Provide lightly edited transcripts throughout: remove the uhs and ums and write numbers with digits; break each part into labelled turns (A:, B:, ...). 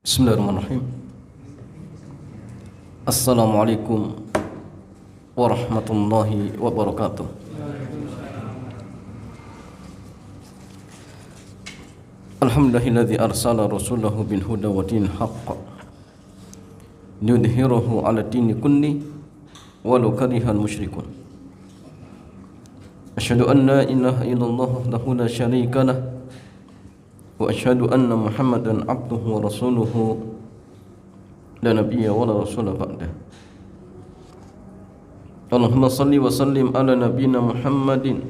A: Bismillahirrahmanirrahim. Assalamualaikum warahmatullahi wabarakatuh. Alhamdulillahilladzi arsala rasulahu bil huda wa dinil haqq liyudhhirahu 'ala dini kulli walau karihal musyrikun. Asyhadu an la ilaha illallah wahdahu la syarika lah wa asyhadu anna Muhammadan abduhu wa rasuluhu la nabiyya wa la rasula ba'dah. Allahumma salli wa sallim ala nabiyyina Muhammadin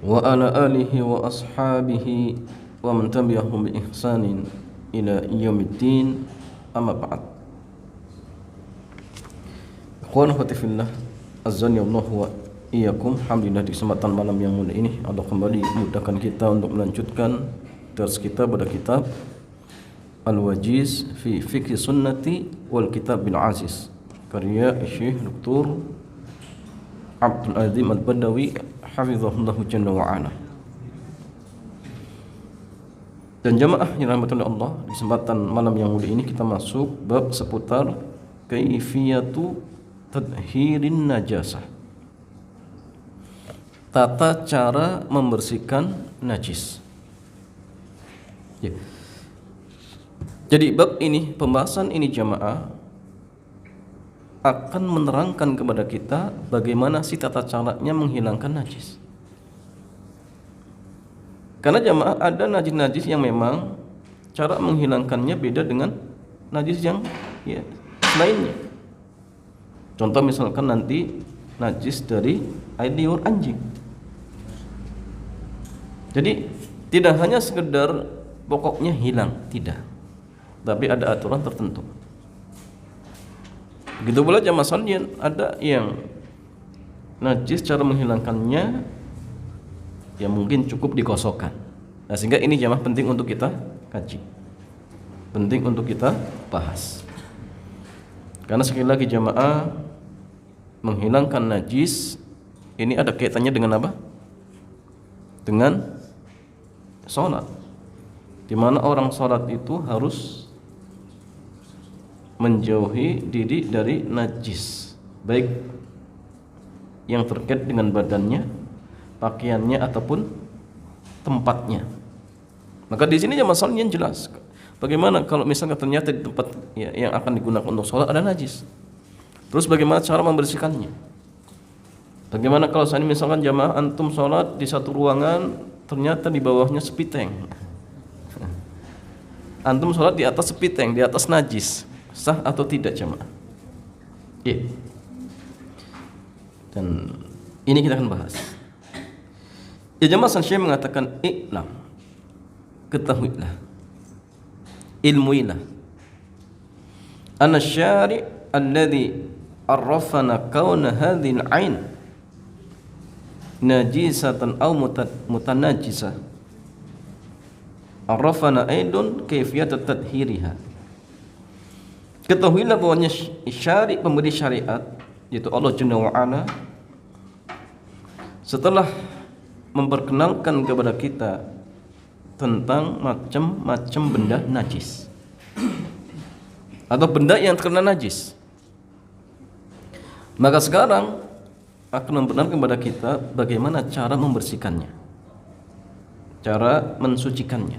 A: wa ala alihi wa ashabihi wa man tabi'ahum bi ihsanin ila yaumiddin, amma ba'd. Ikhwan akhwati fillah, azani Allah wa iyyakum. Alhamdulillah, di kesempatan malam yang mulia ini Allah kembali memudahkan kita untuk melanjutkan dars kita pada kitab Al-Wajiz fi Fiqh Sunnati wal Kitab bil Aziz, karya Syekh Dr. Abdul Azim Al-Badawi hafizahullah jalla wa ala. Dan jamaah yang dirahmati oleh Allah, di kesempatan malam yang mulia ini kita masuk bab seputar kaifiyatu tadhirin najasah, tata cara membersihkan najis. Ya. Jadi bab ini, pembahasan ini jamaah akan menerangkan kepada kita bagaimana sih tata caranya menghilangkan najis. Karena jamaah ada najis-najis yang memang cara menghilangkannya beda dengan najis yang lainnya. Contoh misalkan nanti najis dari air liur anjing. Jadi tidak hanya sekedar pokoknya hilang, tidak, tapi ada aturan tertentu. Begitu pula jamaah sekalian, ada yang najis cara menghilangkannya ya mungkin cukup dikosokkan. Nah, sehingga ini jamaah penting untuk kita kaji, penting untuk kita bahas. Karena sekali lagi jamaah, menghilangkan najis ini ada kaitannya dengan apa? Dengan sholat, di mana orang sholat itu harus menjauhi diri dari najis, baik yang terkait dengan badannya, pakaiannya ataupun tempatnya. Maka di sini jamaah salin jelas bagaimana kalau misalnya ternyata di tempat yang akan digunakan untuk sholat ada najis. Terus bagaimana cara membersihkannya? Bagaimana kalau saat ini misalkan jamaah antum sholat di satu ruangan, ternyata di bawahnya sepiteng. Antum sholat di atas sepiteng, di atas najis, sah atau tidak jamaah? Iya. Dan ini kita akan bahas. Ya jamaah, Syekh mengatakan i'lam, ketahuilah, ilmuilah, anna syari' alladhi arrafana kauna hadhil ain najisatan aw mutanajjisah arrafana aidun kaifiyat tadhhiriha. Ketahuilah bahwanya syari' pemberi syariat, yaitu Allah Jalla wa Ala, setelah memperkenalkan kepada kita tentang macam-macam benda najis atau benda yang terkena najis, maka sekarang akan membenarkan kepada kita bagaimana cara membersihkannya, cara mensucikannya.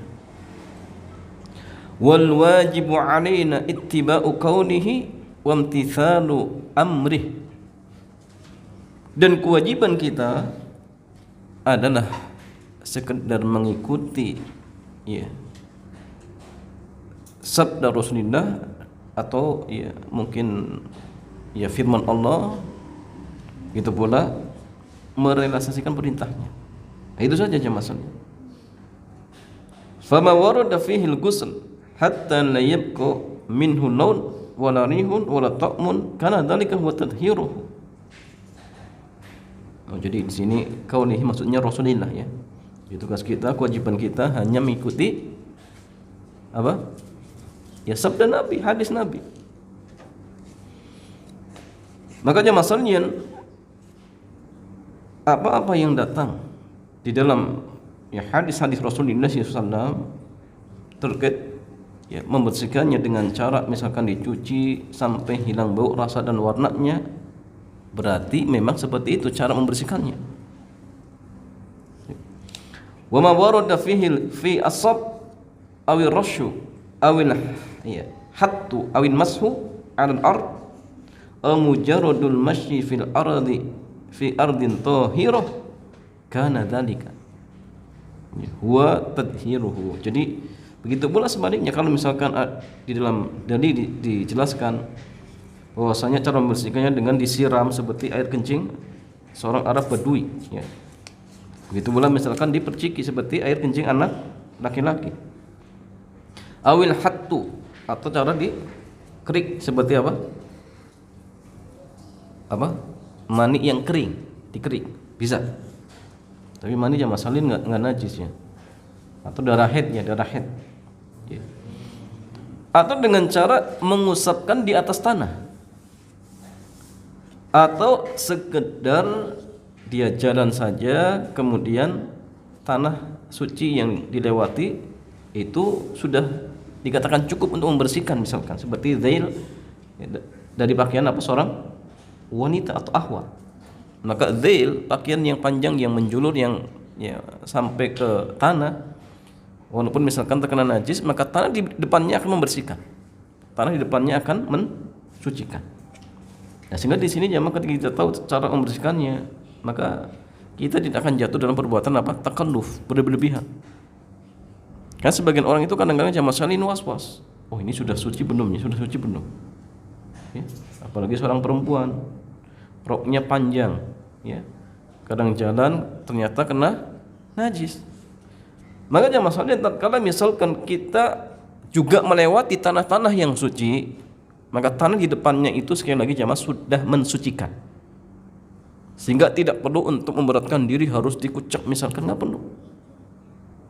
A: Wal wajibu alaina ittiba'u qawlihi wa imtithalu amrih. Dan kewajiban kita adalah sekedar mengikuti sabda Rasulullah atau mungkin firman Allah, itu pula merealisasikan perintahnya. Itu saja jemaah. Fama warada fihi al-ghusl hatta la yabqa minhu lawn wala rihun wala ta'mun kana dzalika huwa tadhhiruhu. Jadi di sini kaunihi maksudnya Rasulullah ya. Itu tugas kita, kewajiban kita hanya mengikuti apa? Ya sabda Nabi, hadis Nabi. Makanya masalahnya apa-apa yang datang di dalam hadis-hadis Rasulullah SAW terkait ya, membersihkannya dengan cara misalkan dicuci sampai hilang bau, rasa dan warnanya, berarti memang seperti itu cara membersihkannya. Wa ma warada fihi fi asab awil rasyu awil ya hattu awil mashu 'ala al-ard aw mujarradul masyi fil ardi fi ardin tahirah kana dzalika huwa tadhiruhu. Jadi begitu pula sebaliknya, kalau misalkan di dalam dalil dijelaskan bahwasanya cara membersihkannya dengan disiram seperti air kencing seorang Arab Badui, ya. Begitu pula misalkan diperciki seperti air kencing anak laki-laki. Awil hattu, atau cara dikerik seperti apa? Mani yang kering, dikerik, bisa. Tapi mani jamaah salin nggak najis ya. Atau darah haid ya, darah haid. Ya. Atau dengan cara mengusapkan di atas tanah. Atau sekedar dia jalan saja, kemudian tanah suci yang dilewati itu sudah dikatakan cukup untuk membersihkan, misalkan seperti zail dari pakaian seorang wanita atau ahwat. Maka zail, pakaian yang panjang yang menjulur yang ya sampai ke tanah, walaupun misalkan terkena najis, maka tanah di depannya akan membersihkan. Tanah di depannya akan mensucikan. Nah, sehingga di sini jamaah ketika kita tahu cara membersihkannya, maka kita tidak akan jatuh dalam perbuatan takalluf, berlebihan. Kan sebagian orang itu kadang-kadang jamaah salin was-was. Oh, ini sudah suci belum? Sudah suci belum? Ya. Apalagi seorang perempuan, roknya panjang, ya. Kadang jalan ternyata kena najis. Maka jamaah salin, kalau misalkan kita juga melewati tanah-tanah yang suci, maka tanah di depannya itu sekali lagi jamaah sudah mensucikan. Sehingga tidak perlu untuk memberatkan diri harus dikucek misalkan, nggak perlu.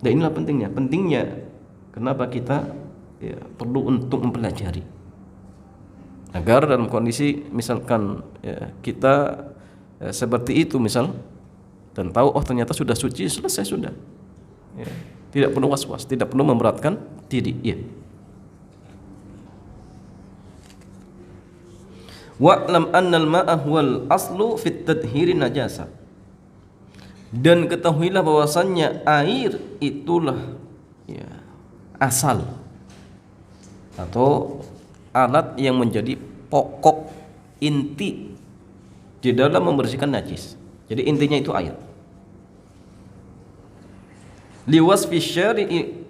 A: Dan inilah pentingnya kenapa kita ya, perlu untuk mempelajari agar dalam kondisi misalkan ya, kita seperti itu misal dan tahu oh ternyata sudah suci, selesai sudah ya, tidak perlu was-was, tidak perlu memberatkan diri ya. Wa'lam annal ma'a huwal aslu fit tadhhirin najasa. Dan ketahuilah bahwasannya air itulah ya, asal atau alat yang menjadi pokok inti di dalam membersihkan najis. Jadi intinya itu air. Liwasfi syari'i,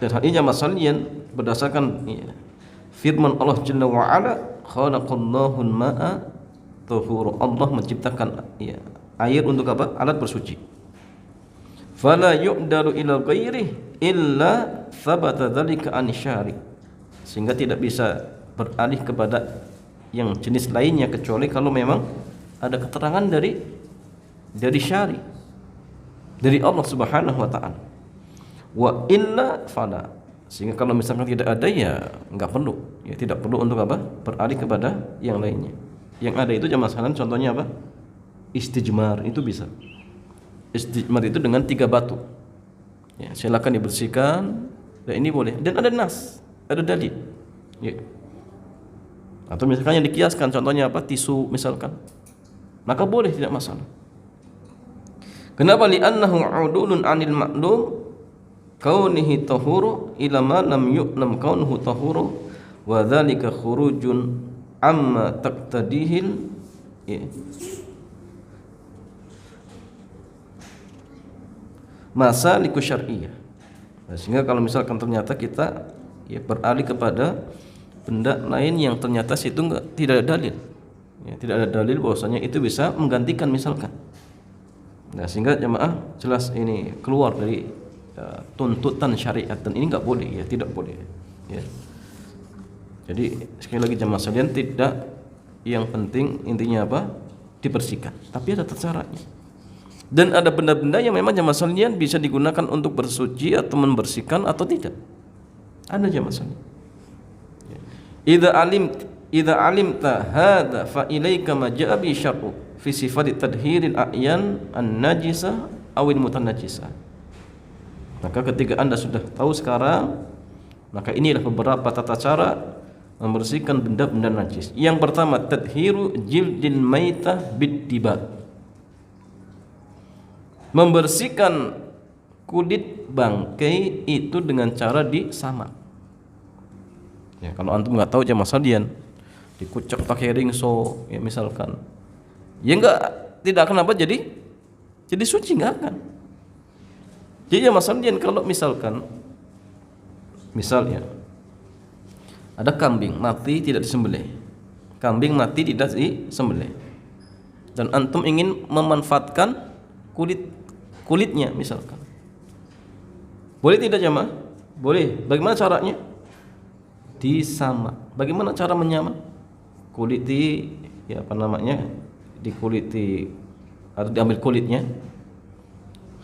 A: dan hal ini masalahnya berdasarkan ya, firman Allah Jalla wa Ala, khalaqallahu al-ma'a tahura. Allah menciptakan ya, air untuk apa? Alat bersuci. Fala yu'dalu ila ghairihi illa thabata dzalika an syari. Sehingga tidak bisa beralih kepada yang jenis lainnya kecuali kalau memang ada keterangan dari syari, dari Allah Subhanahu wa taala. Wa illa fala. Sehingga kalau misalkan tidak ada ya enggak perlu, ya tidak perlu untuk apa? Beralih kepada yang lainnya. Yang ada itu jamaah sekalian contohnya apa? Istijmar, itu bisa. Istijmar itu dengan 3 batu. Ya, silakan dibersihkan, dan ini boleh. Dan ada nas, ada dalil. Ya. Atau misalkan yang dikiaskan contohnya apa? Tisu misalkan. Maka boleh, tidak masalah. Kenapa? Li'annahu 'udulun 'anil ma'lum kaunihi tahuru ila ma lam yu'lam kaunuhu tahuru wa dzalika khurujun amma taqtadihil ya. Masaliku syar'iyyah. Nah, sehingga kalau misalkan ternyata kita ya beralih kepada benda lain yang ternyata situ tidak ada dalil, ya, tidak ada dalil bahwasanya itu bisa menggantikan misalkan. Nah, sehingga jemaah jelas ini keluar dari tuntutan syariat, dan ini nggak boleh, ya tidak boleh, ya. Jadi sekali lagi jemaah sekalian, tidak, yang penting intinya apa? Dibersihkan, tapi ada tata caranya. Dan ada benda-benda yang memang jemaah sekalian bisa digunakan untuk bersuci atau membersihkan atau tidak. Ada jemaah sekalian. Idza alimta hadza fa ilaika ma jaa bi syar'u fi sifati tadhhiril a'yan an-najisa awil mutanajjisa. Maka ketika Anda sudah tahu sekarang, Maka inilah beberapa tata cara membersihkan benda-benda najis. Yang pertama, tadhiru jildil maitah bittiba. Membersihkan kulit bangkai itu dengan cara disamak. Ya, kalau antum nggak tahu jamaah sekalian, dikucek pakai ringso, ya misalkan, ya tidak akan apa jadi suci, nggak akan. Jadi jamaah sekalian, kalau misalnya ada kambing mati tidak disembelih, dan antum ingin memanfaatkan kulitnya misalkan, boleh tidak jamaah? Boleh. Bagaimana caranya? Disamak. Bagaimana cara menyamak? Dikuliti atau diambil kulitnya.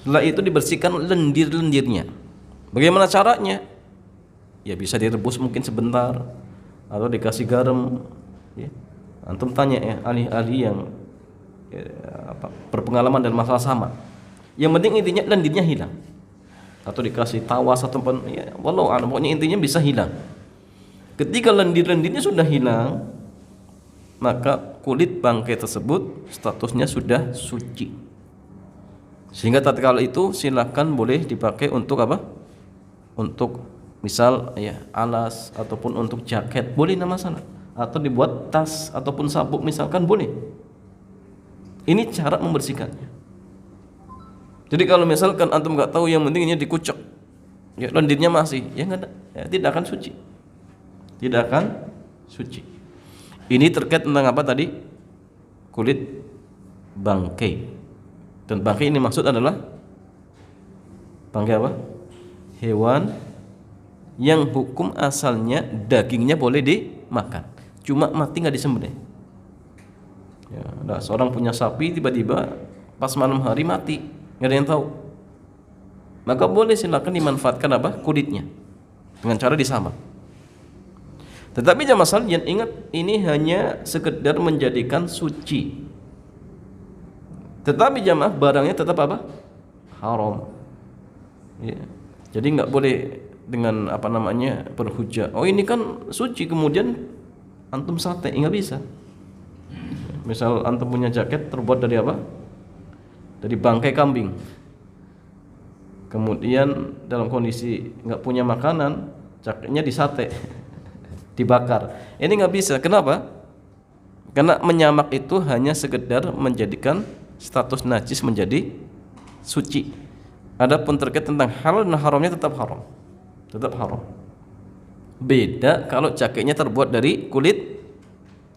A: Setelah itu dibersihkan lendir-lendirnya. Bagaimana caranya? Ya bisa direbus mungkin sebentar atau dikasih garam. Ya. Antum tanya ya ahli-ahli yang berpengalaman dalam masalah samak. Yang penting intinya lendirnya hilang. Atau dikasih tawas ataupun ya wallahu a'lam, pokoknya intinya bisa hilang. Ketika lendir-lendirnya sudah hilang, maka kulit bangkai tersebut statusnya sudah suci. Sehingga tatkala itu silakan boleh dipakai untuk apa? Untuk misal ya alas ataupun untuk jaket, boleh, nama masalah. Atau dibuat tas ataupun sabuk misalkan, boleh. Ini cara membersihkannya. Jadi kalau misalkan antum nggak tahu, yang penting ini dikucek, ya lendirnya masih, ya nggak ada, ya, tidak akan suci. Tidak akan suci. Ini terkait tentang apa tadi? Kulit bangkai. Dan bangkai ini maksud adalah bangkai apa? Hewan yang hukum asalnya dagingnya boleh dimakan, cuma mati nggak disembelih. Ya, ada seorang punya sapi, tiba-tiba pas malam hari mati, nggak ada yang tahu. Maka boleh silakan dimanfaatkan apa? Kulitnya dengan cara disamak. Tetapi jamaah sekalian ingat, ini hanya sekedar menjadikan suci. Tetapi jamaah barangnya tetap apa? Haram. Ya. Jadi nggak boleh dengan berhujah. Oh ini kan suci, kemudian antum sate, nggak bisa. Misal antum punya jaket terbuat dari apa? Dari bangkai kambing. Kemudian dalam kondisi nggak punya makanan, jaketnya disate. Dibakar. Ini nggak bisa. Kenapa? Karena menyamak itu hanya sekedar menjadikan status najis menjadi suci. Adapun terkait tentang halal dan haramnya tetap haram. Tetap haram. Beda kalau jaketnya terbuat dari kulit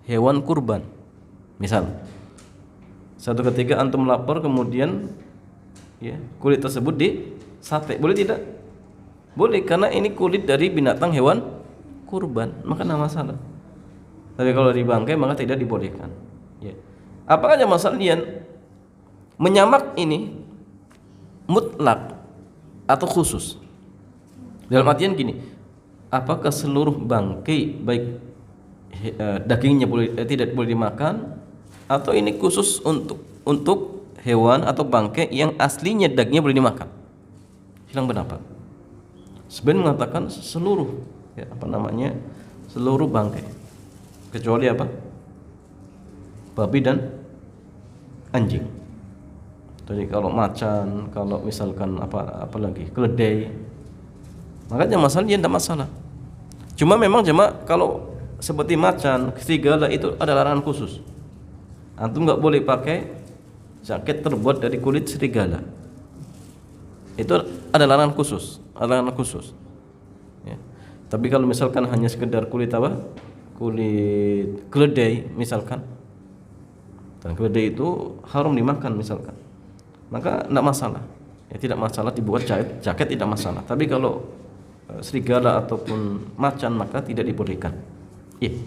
A: hewan kurban. Misal, satu ketika antum lapar, kemudian ya, kulit tersebut di sate, boleh tidak? Boleh, karena ini kulit dari binatang hewan kurban, maka tidak masalah. Tapi kalau dibangkai maka tidak dibolehkan. Ya. Apakah ada masalah menyamak ini mutlak atau khusus? Dalam artian gini, apakah seluruh bangkai baik dagingnya tidak boleh dimakan, atau ini khusus untuk hewan atau bangkai yang aslinya dagingnya boleh dimakan? Hilang pendapat. Sebenarnya mengatakan seluruh seluruh bangkai, kecuali apa? Babi dan anjing. Jadi kalau macan, kalau misalkan apa lagi, keledai, makanya masalahnya tidak masalah. Cuma memang kalau seperti macan, serigala itu ada larangan khusus. Antum nggak boleh pakai jaket terbuat dari kulit serigala. Itu ada larangan khusus, Ya. Tapi kalau misalkan hanya sekedar kulit keledai misalkan, dan keledai itu haram dimakan misalkan, maka tidak masalah. Ya, tidak masalah dibuat jaket tidak masalah. Tapi kalau serigala ataupun macan maka tidak dibolehkan. Iya.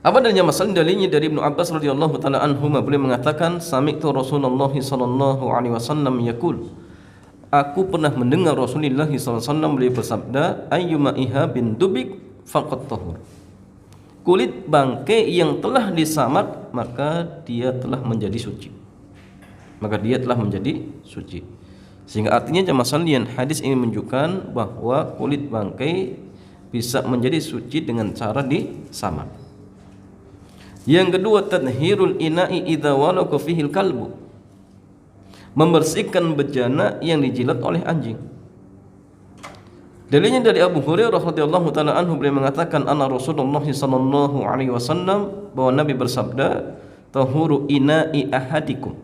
A: Apa dalilnya? Masalah dalilnya dari Ibnu Abbas radhiyallahu taala anhuma, beliau mengatakan, sami'tu Rasulullah sallallahu alaihi wasallam yaqul, aku pernah mendengar Rasulullah sallallahu alaihi wasallam beliau bersabda, ayyuma ihabin dubik faqad tahur. Kulit bangkai yang telah disamak maka dia telah menjadi suci. Sehingga artinya jamaah sekalian, hadis ini menunjukkan bahwa kulit bangkai bisa menjadi suci dengan cara disamak. Yang kedua, tadhirul ina'i idza walaqa fihil kalbu. Membersihkan bejana yang dijilat oleh anjing. Dalilnya dari Abu Hurairah radhiyallahu taala anhu, beliau mengatakan anna Rasulullah sallallahu alaihi wasallam, bahwa Nabi bersabda, tahuru ina'i ahadikum,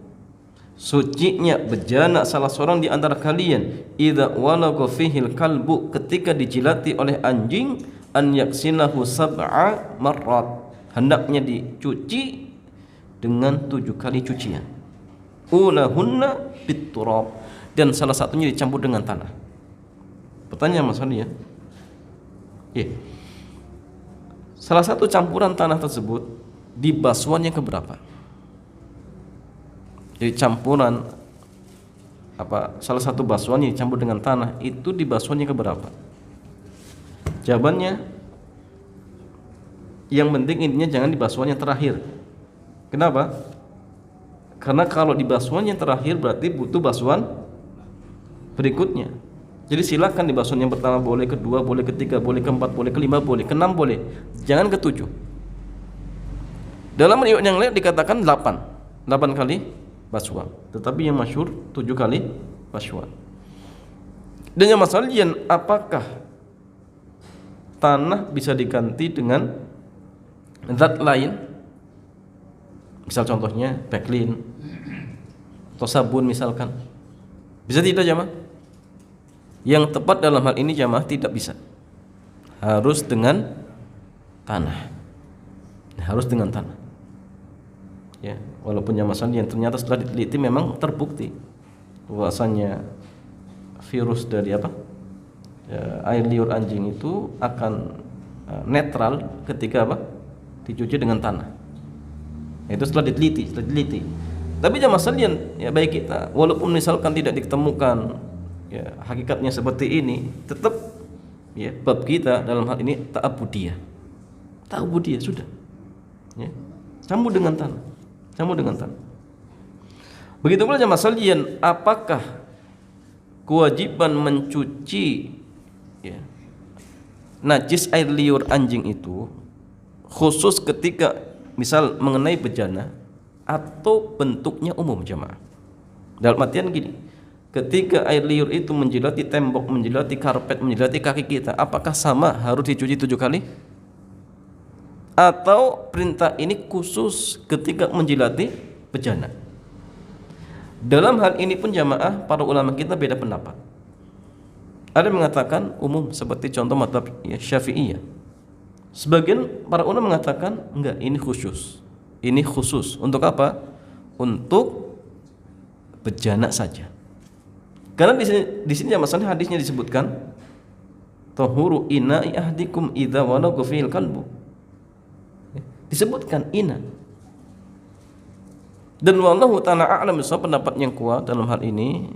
A: sucinya bejana salah seorang di antara kalian, idza walaqa fihil kalbu, ketika dijilati oleh anjing, an yaksilahu sab'a marrat, hendaknya dicuci dengan 7 kali cucian. Ulahunna biturab, dan salah satunya dicampur dengan tanah. Pertanyaan Mas Hadi ya. Salah satu campuran tanah tersebut di basuhannya keberapa? Jadi campuran salah satu basuhannya dicampur dengan tanah itu di basuhannya keberapa? Jawabannya, yang penting intinya jangan di basuhannya terakhir. Kenapa? Karena kalau di basuhannya terakhir berarti butuh basuhan berikutnya. Jadi silakan di basuhan yang pertama boleh, kedua boleh, ketiga boleh, keempat boleh, kelima boleh, keenam boleh, jangan ketujuh. Dalam riwayat yang lain dikatakan 8 kali basuhan, tetapi yang masyhur 7 kali basuhan. Dan yang masalah, apakah tanah bisa diganti dengan zat lain? Misal contohnya baklin atau sabun misalkan. Bisa tidak jamaah? Yang tepat dalam hal ini jamaah, tidak bisa. Harus dengan tanah. Harus dengan tanah. Ya, walaupun jamaah yang ternyata setelah diteliti memang terbukti bahwasanya virus dari air liur anjing itu akan netral ketika dicuci dengan tanah. Itu setelah diteliti. Tapi jamaah sekalian, ya baik kita, walaupun misalkan tidak ditemukan hakikatnya seperti ini, tetap bab kita dalam hal ini ta'abudiyah sudah. Campur dengan tanah. Begitu pula jamaah sekalian, apakah kewajiban mencuci najis air liur anjing itu khusus ketika misal mengenai bejana atau bentuknya umum jamaah? Dalam artian gini, ketika air liur itu menjilati tembok, menjilati karpet, menjilati kaki kita, apakah sama harus dicuci 7 kali? Atau perintah ini khusus ketika menjilati bejana? Dalam hal ini pun jamaah, para ulama kita beda pendapat. Ada yang mengatakan umum seperti contoh mazhab Syafi'iyah. Sebagian para ulama mengatakan enggak, ini khusus. Ini khusus untuk apa? Untuk bejana saja. Karena di sini masalahnya hadisnya disebutkan tahuru ina'i ahdikum idza walaqa fihil kalbu. Disebutkan ina. Dan wallahu ta'ala a'lam bishawab, pendapat yang kuat dalam hal ini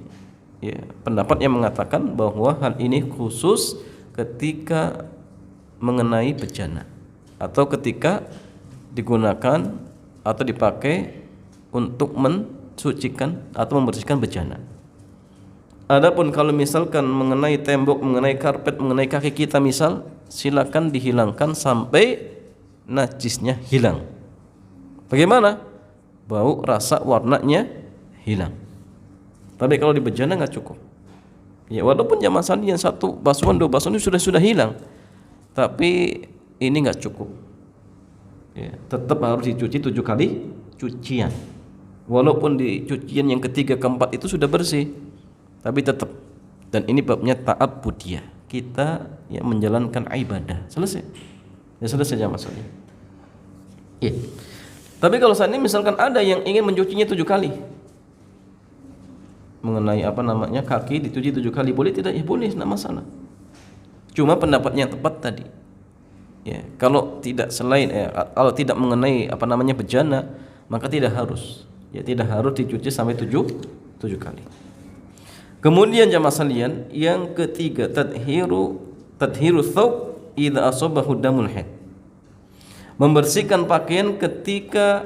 A: pendapat yang mengatakan bahwa hal ini khusus ketika mengenai bejana atau ketika digunakan atau dipakai untuk mensucikan atau membersihkan bejana. Adapun kalau misalkan mengenai tembok, mengenai karpet, mengenai kaki kita misal, silakan dihilangkan sampai najisnya hilang. Bagaimana? Bau, rasa, warnanya hilang. Tapi kalau di bejana nggak cukup. Ya, walaupun jamaah yang 1 basuhan, 2 basuhan itu sudah hilang, tapi ini nggak cukup. Ya, tetap harus dicuci 7 kali cucian. Walaupun di cucian yang ketiga, keempat itu sudah bersih, tapi tetap. Dan ini babnya ta'abbudiyah. Kita menjalankan ibadah. Selesai. Ya selesai jamaah sekalian. Ya. Tapi kalau saat ini misalkan ada yang ingin mencucinya 7 kali. Mengenai kaki dicuci 7 kali, boleh tidak? Ya boleh, tidak masalah. Cuma pendapatnya yang tepat tadi. Ya, kalau tidak kalau tidak mengenai bejana, maka tidak harus. Ya, tidak harus dicuci sampai 7 kali. Kemudian jamaah sekalian, yang ketiga, tadhiru thawb idza asabahu damul haid. Membersihkan pakaian ketika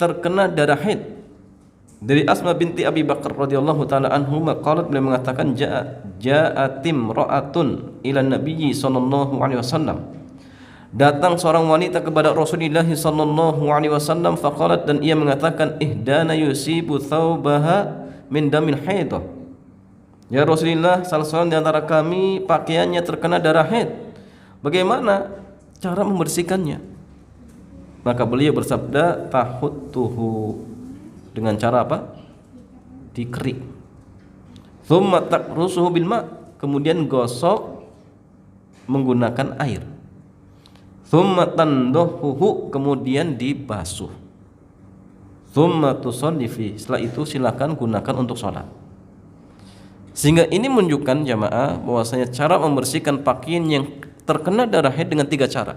A: terkena darah haid. Dari Asma binti Abi Bakar radhiyallahu taala anhu qalat, beliau mengatakan ja'atim ra'atun ila Nabiyyi sallallahu alaihi wasallam. Datang seorang wanita kepada Rasulullah sallallahu alaihi wasallam faqalat, dan ia mengatakan ihdana yusibu thawbaha min damil haidah. Ya Rasulullah, salah seorang di antara kami pakaiannya terkena darah haid. Bagaimana cara membersihkannya? Maka beliau bersabda tahuttuhu, dengan cara apa? Dikerik. Thumma taqrusuhu bil ma', kemudian gosok menggunakan air. Thumma tandahuhu, kemudian dibasuh. Thumma tusalli fi, setelah itu silakan gunakan untuk sholat. Sehingga ini menunjukkan jamaah bahwasanya cara membersihkan pakaian yang terkena darah haid dengan 3 cara.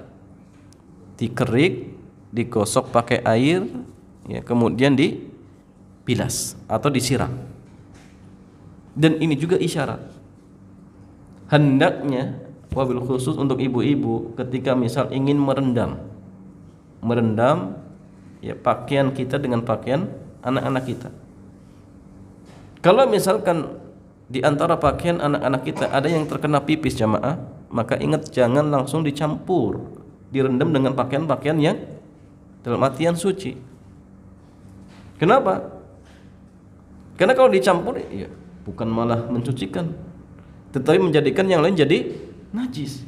A: Dikerik, digosok pakai air, ya, kemudian dibilas atau disiram. Dan ini juga isyarat. Hendaknya wabil khusus untuk ibu-ibu ketika misal ingin merendam ya pakaian kita dengan pakaian anak-anak kita. Kalau misalkan di antara pakaian anak-anak kita ada yang terkena pipis jamaah, maka ingat jangan langsung dicampur, direndam dengan pakaian-pakaian yang dalam artian suci. Kenapa? Karena kalau dicampur ya bukan malah mensucikan, tetapi menjadikan yang lain jadi najis.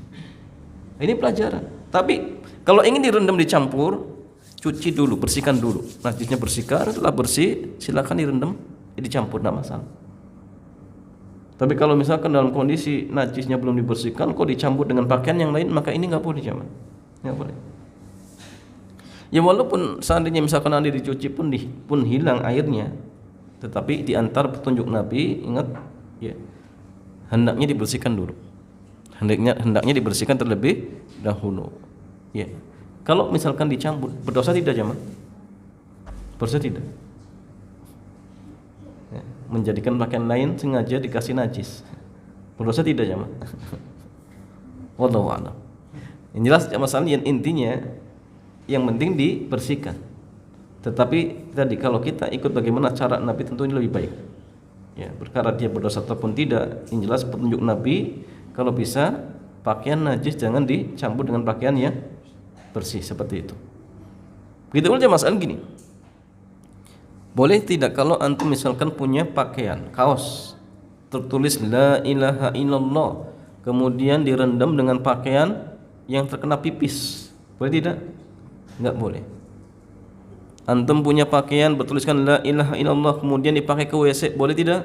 A: Ini pelajaran. Tapi kalau ingin direndam dicampur, cuci dulu, bersihkan dulu. Najisnya bersihkan, setelah bersih silakan direndam, dicampur, tidak masalah. Tapi kalau misalkan dalam kondisi najisnya belum dibersihkan, kok dicampur dengan pakaian yang lain, maka ini nggak boleh jamaah. Nggak boleh. Ya walaupun seandainya misalkan nanti dicuci pun hilang airnya, tetapi di antara petunjuk Nabi, ingat ya, hendaknya dibersihkan dulu. Hendaknya dibersihkan terlebih dahulu. Ya. Kalau misalkan dicampur, berdosa tidak jamaah? Berdosa tidak. Ya. Menjadikan pakaian lain sengaja dikasih najis, berdosa tidak jamaah? Wallahu a'lam. Yang jelas masalah yang intinya yang penting dibersihkan. Tetapi tadi kalau kita ikut bagaimana cara Nabi tentu ini lebih baik. Ya, perkara dia berdosa ataupun tidak, yang jelas petunjuk Nabi kalau bisa pakaian najis jangan dicampur dengan pakaian yang bersih seperti itu. Begitu saja masalah gini. Boleh tidak kalau antum misalkan punya pakaian kaos tertulis la ilaha illallah, kemudian direndam dengan pakaian yang terkena pipis, boleh tidak? Enggak boleh. Antum punya pakaian bertuliskan la ilaha illallah kemudian dipakai ke WC, boleh tidak?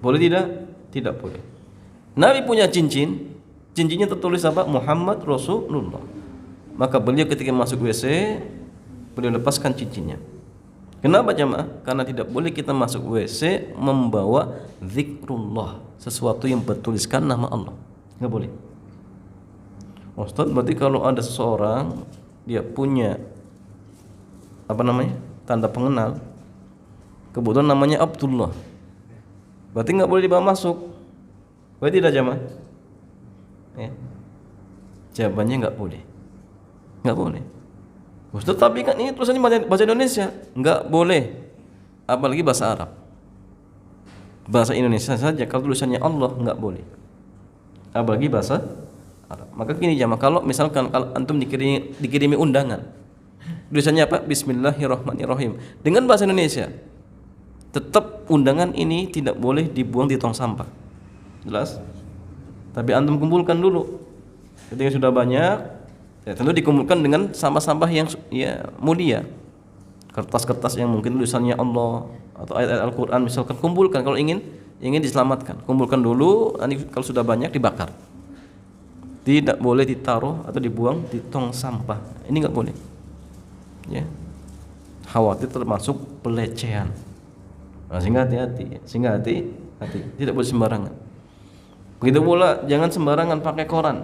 A: Boleh tidak? Tidak boleh. Nabi punya cincinnya tertulis apa? Muhammad Rasulullah. Maka beliau ketika masuk WC, beliau lepaskan cincinnya. Kenapa jamaah? Karena tidak boleh kita masuk WC membawa zikrullah, sesuatu yang bertuliskan nama Allah. Enggak boleh. Ustaz, berarti kalau ada seseorang dia punya tanda pengenal, kebetulan namanya Abdullah, berarti nggak boleh dibawa masuk? Berarti tidak jamaah? Ya. Jawabannya nggak boleh, nggak boleh. Ustaz, tapi kan ini tulisannya bahasa Indonesia, nggak boleh, apalagi bahasa Arab. Bahasa Indonesia saja kalau tulisannya Allah nggak boleh, apalagi bahasa Arab. Maka gini jamaah, kalau misalkan kalau antum dikirimi undangan, tulisannya apa? Bismillahirrahmanirrahim dengan bahasa Indonesia, tetap undangan ini tidak boleh dibuang di tong sampah. Jelas? Tapi antum kumpulkan dulu. Ketika sudah banyak, ya tentu dikumpulkan dengan sampah-sampah yang ya mulia. Kertas-kertas yang mungkin tulisannya Allah atau ayat-ayat Al-Qur'an misalkan, kumpulkan kalau ingin diselamatkan. Kumpulkan dulu, nanti kalau sudah banyak dibakar. Tidak boleh ditaruh atau dibuang di tong sampah. Ini enggak boleh. Ya. Khawatir termasuk pelecehan. Nah, sehingga hati-hati, tidak boleh sembarangan. Begitu pula jangan sembarangan pakai koran.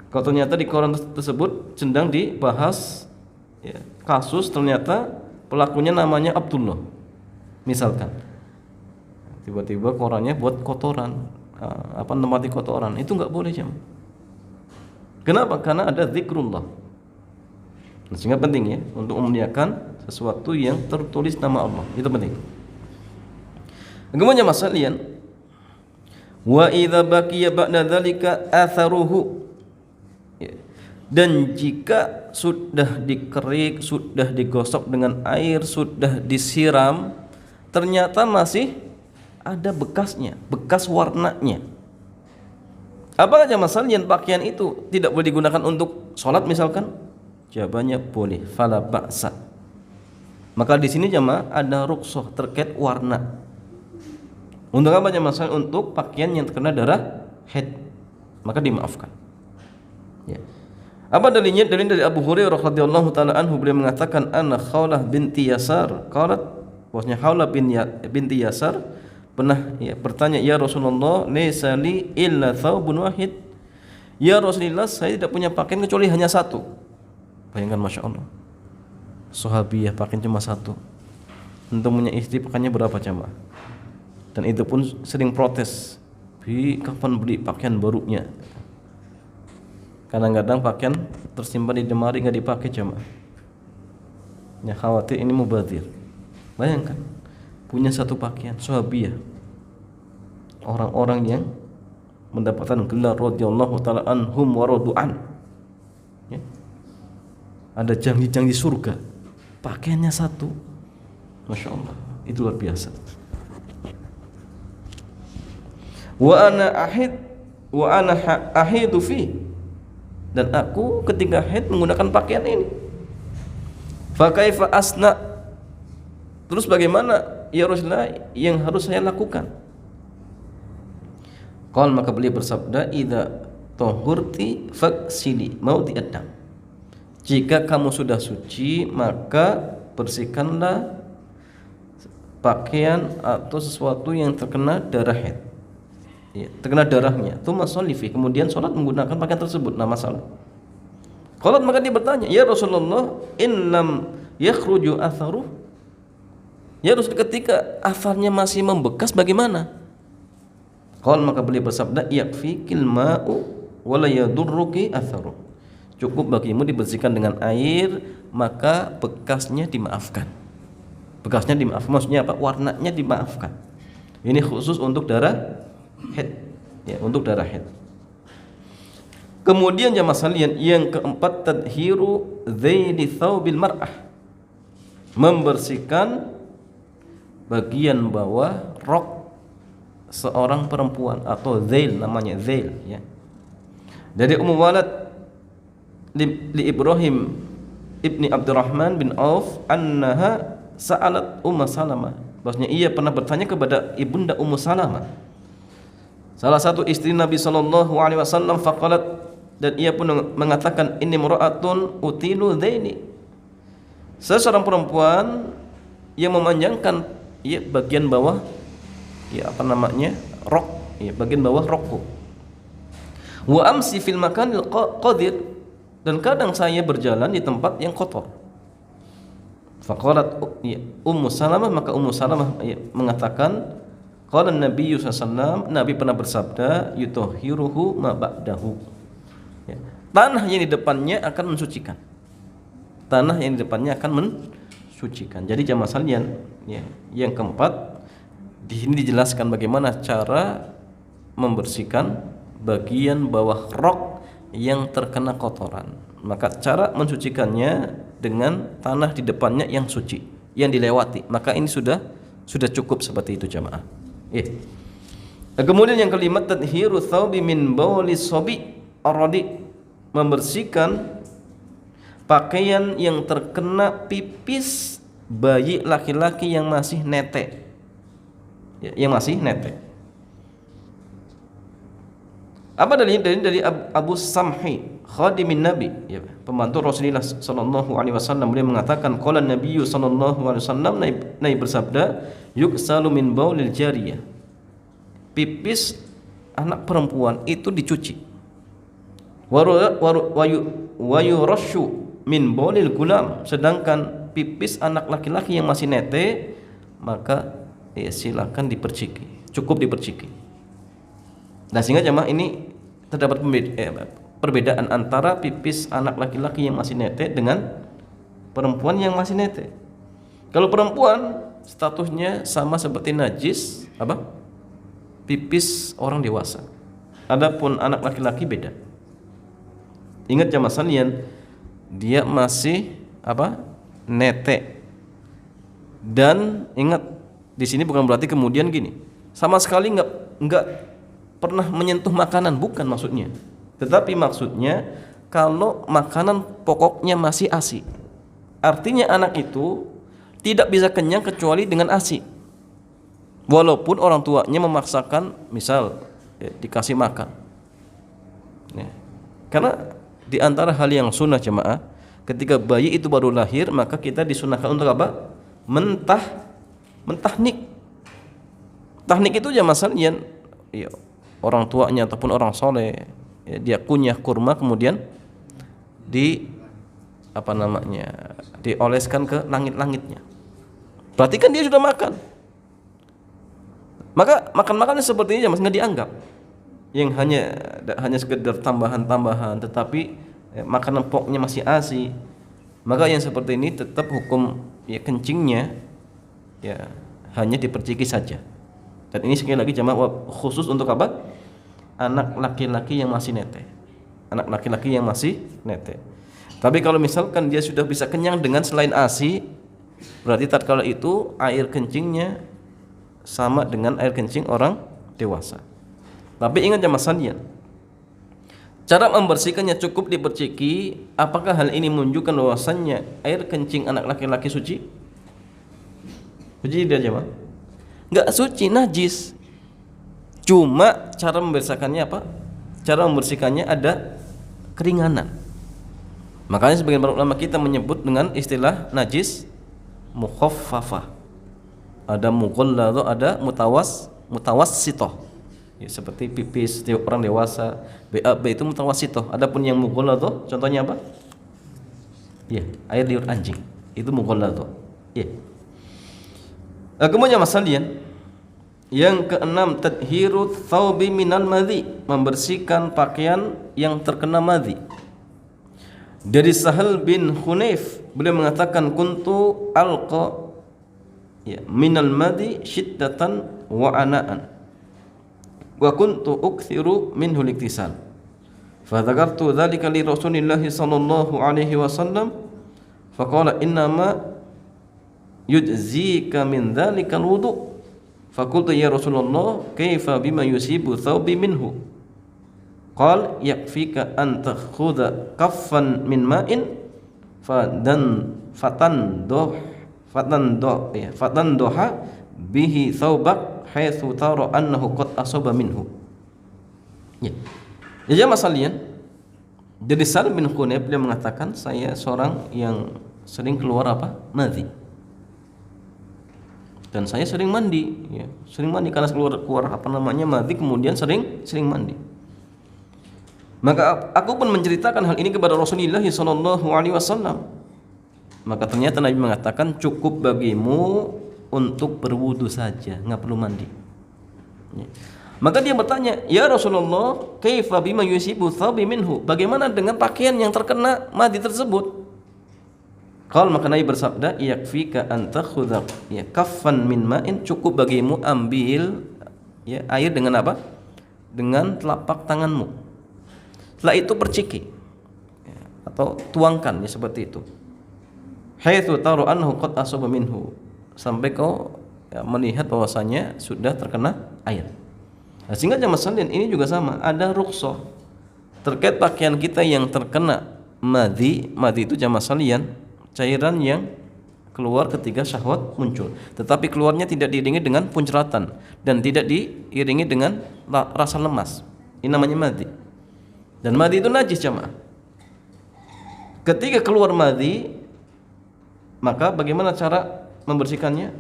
A: Kalau ternyata di koran tersebut sedang dibahas ya, kasus ternyata pelakunya namanya Abdullah, misalkan, tiba-tiba korannya buat kotoran, nemati kotoran, itu nggak boleh jam. Kenapa? Karena ada zikrullah. Sehingga penting ya untuk memuliakan sesuatu yang tertulis nama Allah. Itu penting. Kemudian jamaah sekalian, wa idza baqiya ba'da dzalika atharuhu, dan jika sudah dikerik, sudah digosok dengan air, sudah disiram, ternyata masih ada bekasnya, bekas warnanya. Apakah jamaah sekalian pakaian itu tidak boleh digunakan untuk sholat misalkan? Jawabannya boleh, fala ba'sa. Maka di sini jamaah ada rukhsah terkait warna. Untuk apa jamaah sekalian? Untuk pakaian yang terkena darah haid, maka dimaafkan. Ya. Apa dalilnya? Dalil dari Abu Hurairah radhiyallahu taala anhu, beliau mengatakan, ana Khawlah binti Yasar qalat, bahwasanya Khawlah binti Yasar pernah bertanya, ya Rasulullah, laisa li illa thawbun wahid. Ya Rasulullah, saya tidak punya pakaian kecuali hanya satu. Bayangkan, masya Allah, sahabiyah pakaian cuma satu. Untuk punya istri pakaiannya berapa jamaah? Dan itu pun sering protes, kapan beli pakaian barunya? Kadang-kadang pakaian tersimpan di lemari nggak dipakai jamaah. Ya, khawatir ini mubadzir. Bayangkan, punya satu pakaian, sahabiyah, orang-orang yang mendapatkan gelar radhiyallahu taala anhum wa radu'an, ya. Ada janji-janji surga, pakaiannya satu. Masya Allah, itu luar biasa. Wa ana ahidu fi, dan aku ketika haid menggunakan pakaian ini. Fa kaifa asna, terus bagaimana ya Rasulullah yang harus saya lakukan? Qal, maka beliau bersabda, idza tahurti faksili mauti adam, jika kamu sudah suci maka bersihkanlah pakaian atau sesuatu yang terkena darah haid, ya, terkena darahnya. Tsumma sholli fi, kemudian salat menggunakan pakaian tersebut, nah masalah. Qalat, maka dia bertanya, ya Rasulullah, in lam yakhruju atharuh, ya Rasul, ketika atharnya masih membekas bagaimana? Qal, maka beliau bersabda, yakfikil ma'u wa la yadurruki atharuh, cukup bagimu dibersihkan dengan air, maka bekasnya dimaafkan. Bekasnya dimaafkan, maksudnya apa? Warnanya dimaafkan. Ini khusus untuk darah haid, ya, untuk darah haid. Kemudian jamaah sekalian, yang keempat, tadhiru dzaili thawbil mar'ah, membersihkan bagian bawah rok seorang perempuan, atau zail, namanya zail, ya. Dari Ummu Walad li Ibrahim ibni Abdurrahman bin Auf annaha sa'alat Ummu Salamah, bahwasanya ia pernah bertanya kepada ibunda Ummu Salamah, salah satu istri Nabi sallallahu alaihi wasallam, faqalat, dan ia pun mengatakan, inni mura'atun utilu dzaini, seorang perempuan yang memanjangkan, ya, bagian bawah, ya, apa namanya, rok, ya, bagian bawah rokku. Wa amsi fil makanil qadir, dan kadang saya berjalan di tempat yang kotor. Faqalat, ya, Ummu Salamah, maka Ummu Salamah, ya, mengatakan, qala Nabi sallallahu alaihi wasallam, Nabi pernah bersabda, yutahhiruhu ma ba'dahu, ya, tanah yang di depannya akan mensucikan. Tanah yang di depannya akan mensucikan. Jadi jamaah sekalian, ya, yang keempat, di sini dijelaskan bagaimana cara membersihkan bagian bawah rok yang terkena kotoran. Maka cara mensucikannya dengan tanah di depannya yang suci, yang dilewati. Maka ini sudah cukup seperti itu jamaah. Kemudian yang kelima, tadhiru thawbi min bawli sobi aradi, membersihkan pakaian yang terkena pipis bayi laki-laki yang masih netek, ya, yang masih netek. Apa dalilnya? Dari Abu Samhi khadimin Nabi, ya, pembantu Rasulullah sallallahu alaihi wasallam, beliau mengatakan, qala Nabi sallallahu alaihi wasallam, Nabi bersabda, yuksalu min baulil jariyah, pipis anak perempuan itu dicuci. Wa yurashu min baulil gulam, sedangkan pipis anak laki-laki yang masih nete, maka, ya, silakan diperciki, cukup diperciki. Nah, sehingga jemaah ini terdapat perbedaan antara pipis anak laki-laki yang masih nete dengan perempuan yang masih nete. Kalau perempuan statusnya sama seperti najis apa? Pipis orang dewasa. Adapun anak laki-laki beda. Ingat jamaah sekalian, dia masih apa? Netek. Dan ingat di sini bukan berarti kemudian gini, sama sekali nggak pernah menyentuh makanan, bukan maksudnya. Tetapi maksudnya kalau makanan pokoknya masih ASI. Artinya anak itu tidak bisa kenyang kecuali dengan ASI. Walaupun orang tuanya memaksakan, misal dikasih makan. Ya. Karena di antara hal yang sunnah jemaah, ketika bayi itu baru lahir, maka kita disunahkan untuk apa? Mentahnik. Tahnik itu jemaah sekalian, ya, orang tuanya ataupun orang soleh, ya, dia kunyah kurma kemudian dioleskan ke langit-langitnya. Berarti kan dia sudah makan. Maka makan-makan seperti ini mas nggak dianggap. Yang hanya sekedar tambahan-tambahan, tetapi makanan pokoknya masih ASI. Maka yang seperti ini tetap hukum ya kencingnya ya hanya diperciki saja. Dan ini sekali lagi jamaah khusus untuk apa? Anak laki-laki yang masih netek. Anak laki-laki yang masih netek. Tapi kalau misalkan dia sudah bisa kenyang dengan selain ASI, berarti tatkala itu air kencingnya sama dengan air kencing orang dewasa. Tapi ingat jamaah sekalian, cara membersihkannya cukup diperciki. Apakah hal ini menunjukkan bahwasannya air kencing anak laki-laki suci? Suci dia jamaah? Enggak suci, najis. Cuma cara membersihkannya apa? Cara membersihkannya ada keringanan. Makanya sebagian para ulama kita menyebut dengan istilah najis mukhaffafah. Ada mughalladhah, ada mutawassithah. Ya, seperti pipis orang dewasa, BAB itu mutawassithah. Adapun yang mughalladhah contohnya apa? Ya, air liur anjing. Itu mughalladhah. Ya. Kemudian masalian yang keenam, tadhiru thawbi minal madhi, membersihkan pakaian yang terkena madhi. Dari Sahal bin Hunayf, beliau mengatakan kuntu alqa ya minal madhi syiddatan wa ana'an wa kuntu ukthiru minhu liktisal. Fa dzakartu dzalika li Rasulillah sallallahu alaihi wasallam faqala innama yujzika min dzalika alwudu. Faqultu ya Rasulullah kaifa bima yusibu thawbi minhu? Qal yakfika an takhudha kaffan min ma'in fatandoha bihi thawbak haitsu tara annahu qad asaba minhu. Ya. Ya masalian. Jadi Salim bin Hunayf dia mengatakan saya seorang yang sering keluar apa? Madhi. Dan saya sering mandi, ya. Sering mandi karena keluar apa namanya? Madhi, kemudian sering mandi. Maka aku pun menceritakan hal ini kepada Rasulullah sallallahu alaihi wasallam. Maka ternyata Nabi mengatakan cukup bagimu untuk berwudu saja, enggak perlu mandi. Ya. Maka dia bertanya, "Ya Rasulullah, kaifa bima yusibu thawbi minhu?" Bagaimana dengan pakaian yang terkena madhi tersebut? Qal, maka Nabi bersabda, "Yakfika an takhudha ya kaffan min ma'in." Cukup bagimu ambil ya air dengan apa? Dengan telapak tanganmu. Setelah itu perciki ya, atau tuangkan ya seperti itu. Haitsu taru annahu qad asaba minhu, sampai kau ya, melihat bahwasanya sudah terkena air. Nah, sehingga jamaah sekalian ini juga sama, ada rukhsah terkait pakaian kita yang terkena madhi. Madhi itu jamaah sekalian cairan yang keluar ketika syahwat muncul, tetapi keluarnya tidak diiringi dengan punceratan dan tidak diiringi dengan rasa lemas. Ini namanya madhi. Dan madhi itu najis jamaah. Ketika keluar madhi, maka bagaimana cara membersihkannya?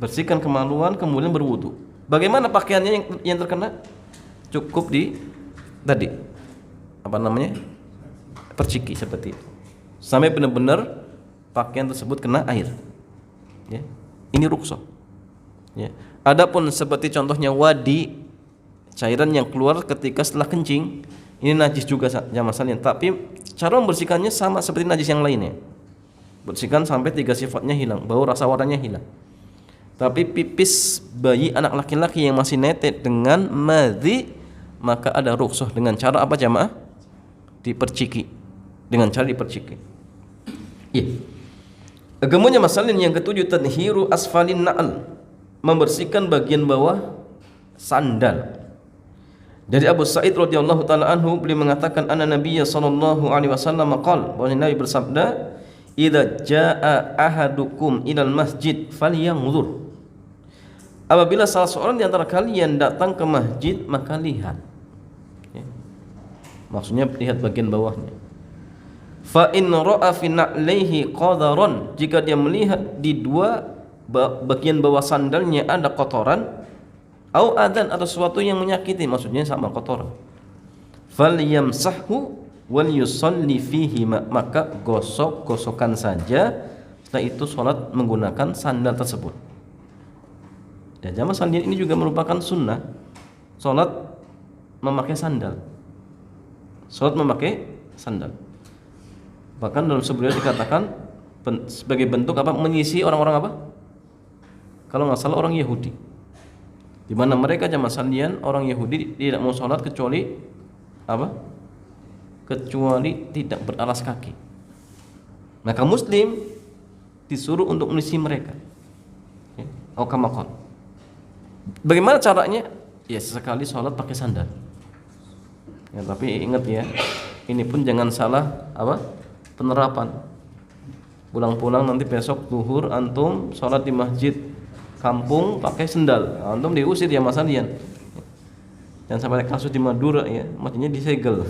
A: Bersihkan kemaluan kemudian berwudu. Bagaimana pakaiannya yang terkena? Cukup tadi apa namanya? Perciki seperti itu. Sampai benar-benar pakaian tersebut kena air. Ya. Ini rukhsah. Ya. Adapun seperti contohnya wadi, cairan yang keluar ketika setelah kencing, ini najis juga jamaah sekalian, tapi cara membersihkannya sama seperti najis yang lainnya. bersihkan sampai 3 sifatnya hilang, bau rasa warnanya hilang. Tapi pipis bayi anak laki-laki yang masih netes dengan madhi, maka ada rukhsah dengan cara apa jamaah? Diperciki. Dengan cara diperciki. Iya. Kemudian masalah yang ketujuh, tadhiru asfalin na'al, membersihkan bagian bawah sandal. Dari Abu Sa'id radhiyallahu taala anhu, beliau mengatakan anna Nabiyya sallallahu alaihi wasallam qala, bahwa Nabi bersabda, idza jaa ahadukum ilal masjid falyanzur. Apabila salah seorang di antara kalian datang ke masjid, maka lihat. Ya. Maksudnya lihat bagian bawahnya. Fa in ra'a fi na'laihi qadaran, jika dia melihat di dua bagian bawah sandalnya ada kotoran, au adan, atau sesuatu yang menyakiti, maksudnya sama kotoran, falyamsahhu wal yusalli fihi, maka gosok-gosokkan saja, setelah itu sholat menggunakan sandal tersebut. Dan jamaah sekalian, ini juga merupakan sunnah, sholat memakai sandal. Sholat memakai sandal. Bahkan dalam sebuah dikatakan sebagai bentuk apa? Mengisi orang-orang apa? Kalau nggak salah orang Yahudi, di mana mereka jamaah sekalian orang Yahudi tidak mau sholat kecuali apa? Kecuali tidak beralas kaki. Maka Muslim disuruh untuk mengisi mereka. Aukamakon. Bagaimana caranya? Ya sesekali sholat pakai sandal. Ya, tapi ingat ya, ini pun jangan salah apa? Penerapan. Pulang-pulang nanti besok zuhur antum sholat di masjid kampung pakai sendal, antum diusir ya mas kalian. Jangan sampai kasus di Madura ya, maksudnya disegel.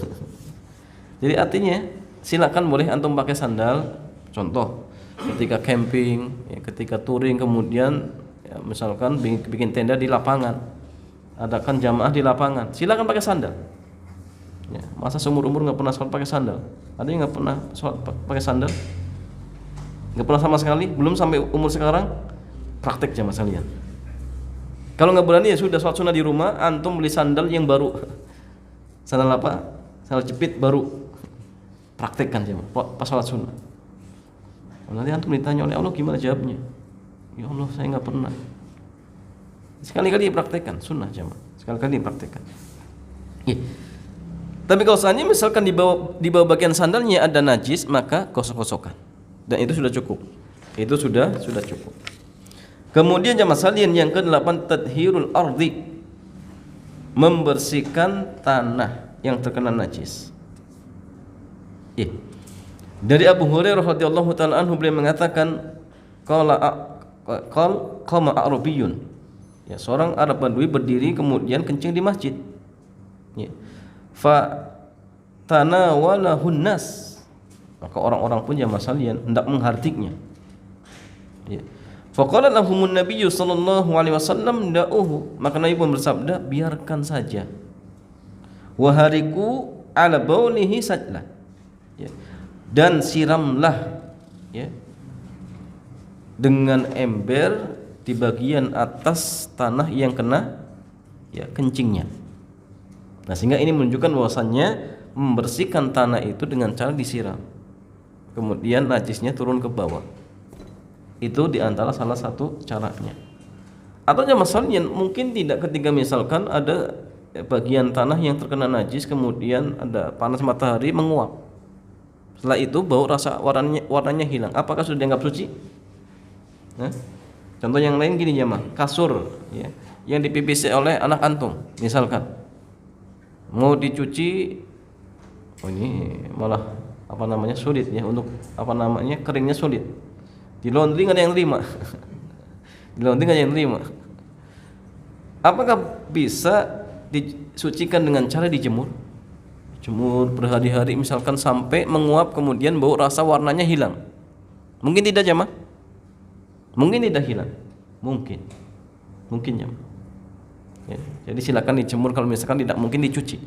A: Jadi artinya silakan boleh antum pakai sandal. Contoh ketika camping, ya, ketika touring, kemudian ya, misalkan bikin tenda di lapangan, adakan jamaah di lapangan, silakan pakai sandal. Ya, masa seumur-umur nggak pernah sholat pakai sandal? Ada yang nggak pernah sholat pakai sandal? Nggak pernah sama sekali? Belum sampai umur sekarang? Praktek jamaah sekalian. Kalau nggak berani ya sudah, sholat sunnah di rumah, antum beli sandal yang baru. Sandal apa? Sandal jepit baru. Praktekkan jamaah pas sholat sunnah. Nanti antum ditanya oleh Allah gimana jawabnya? Ya Allah, saya nggak pernah. Sekali-kali dipraktekkan sunnah jamaah. Sekali-kali dipraktekkan. Ya. Tapi kalau seandainya misalkan di bawah bagian sandalnya ada najis, maka gosok-gosokkan. Dan itu sudah cukup. Itu sudah cukup. Kemudian jamaah sekalian yang ke-8, tadhirul ardi, membersihkan tanah yang terkena najis. Ya. Dari Abu Hurairah radhiyallahu taala anhu, beliau mengatakan qama a'rabiyun, ya, seorang Arab Badui berdiri kemudian kencing di masjid. Ya. Fa tanawalahun nas, maka orang-orang pun jamaah sekalian hendak menghardiknya. Ya. Faqala lahumun nabiyyu sallallahu alaihi wasallam da'uhu, maka Nabi pun bersabda, biarkan saja. Wa hariku ala baulihi sajlah, ya, dan siramlah, ya, dengan ember di bagian atas tanah yang kena, ya, kencingnya. Nah, sehingga ini menunjukkan bahwasannya membersihkan tanah itu dengan cara disiram, kemudian najisnya turun ke bawah. Itu diantara salah satu caranya. Atau masalahnya mungkin tidak, ketika misalkan ada bagian tanah yang terkena najis, kemudian ada panas matahari menguap, setelah itu bau rasa warnanya hilang, apakah sudah dianggap suci? Nah, contoh yang lain gini jemaah, kasur, ya, yang dipipisi oleh anak antum, misalkan mau dicuci, oh ini malah apa namanya sulit ya, untuk apa namanya keringnya sulit, di laundry nggak ada yang terima. Di laundry nggak ada yang terima. Apakah bisa disucikan dengan cara dijemur? Jemur berhari-hari misalkan sampai menguap, kemudian bau rasa warnanya hilang. Mungkin tidak jemaah? Mungkin tidak hilang. Mungkin jemaah. Ya, jadi silakan dijemur kalau misalkan tidak mungkin dicuci.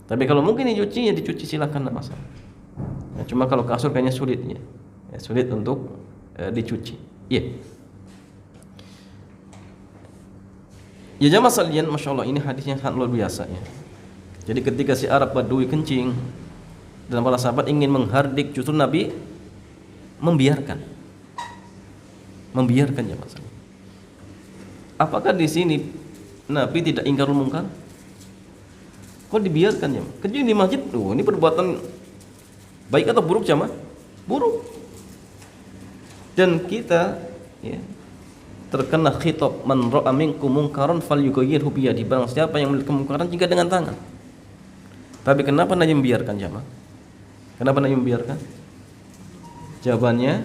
A: Tapi kalau mungkin dicuci, ya dicuci silakan, tidak masalah. Ya, cuma kalau kasur kayaknya sulit ya. Ya, sulit untuk dicuci. Ya. Ya jamaah sekalian, masya Allah, ini hadisnya sangat luar biasa ya. Jadi ketika si Arab Badui kencing dan para sahabat ingin menghardik, justru Nabi membiarkan. Membiarkan ya Mas. Apakah di sini Nabi tidak ingkarul mungkar? Kok dibiarkan ya? Kerja di masjid, ini perbuatan baik atau buruk jamaah? Buruk. Dan kita ya, terkena khitab man ra'a minkum munkaran falyughayyirhu bi yadihi. Barang siapa yang melihat kemungkaran jika dengan tangan. Tapi kenapa Nabi membiarkan jamaah? Kenapa Nabi membiarkan? Jawabannya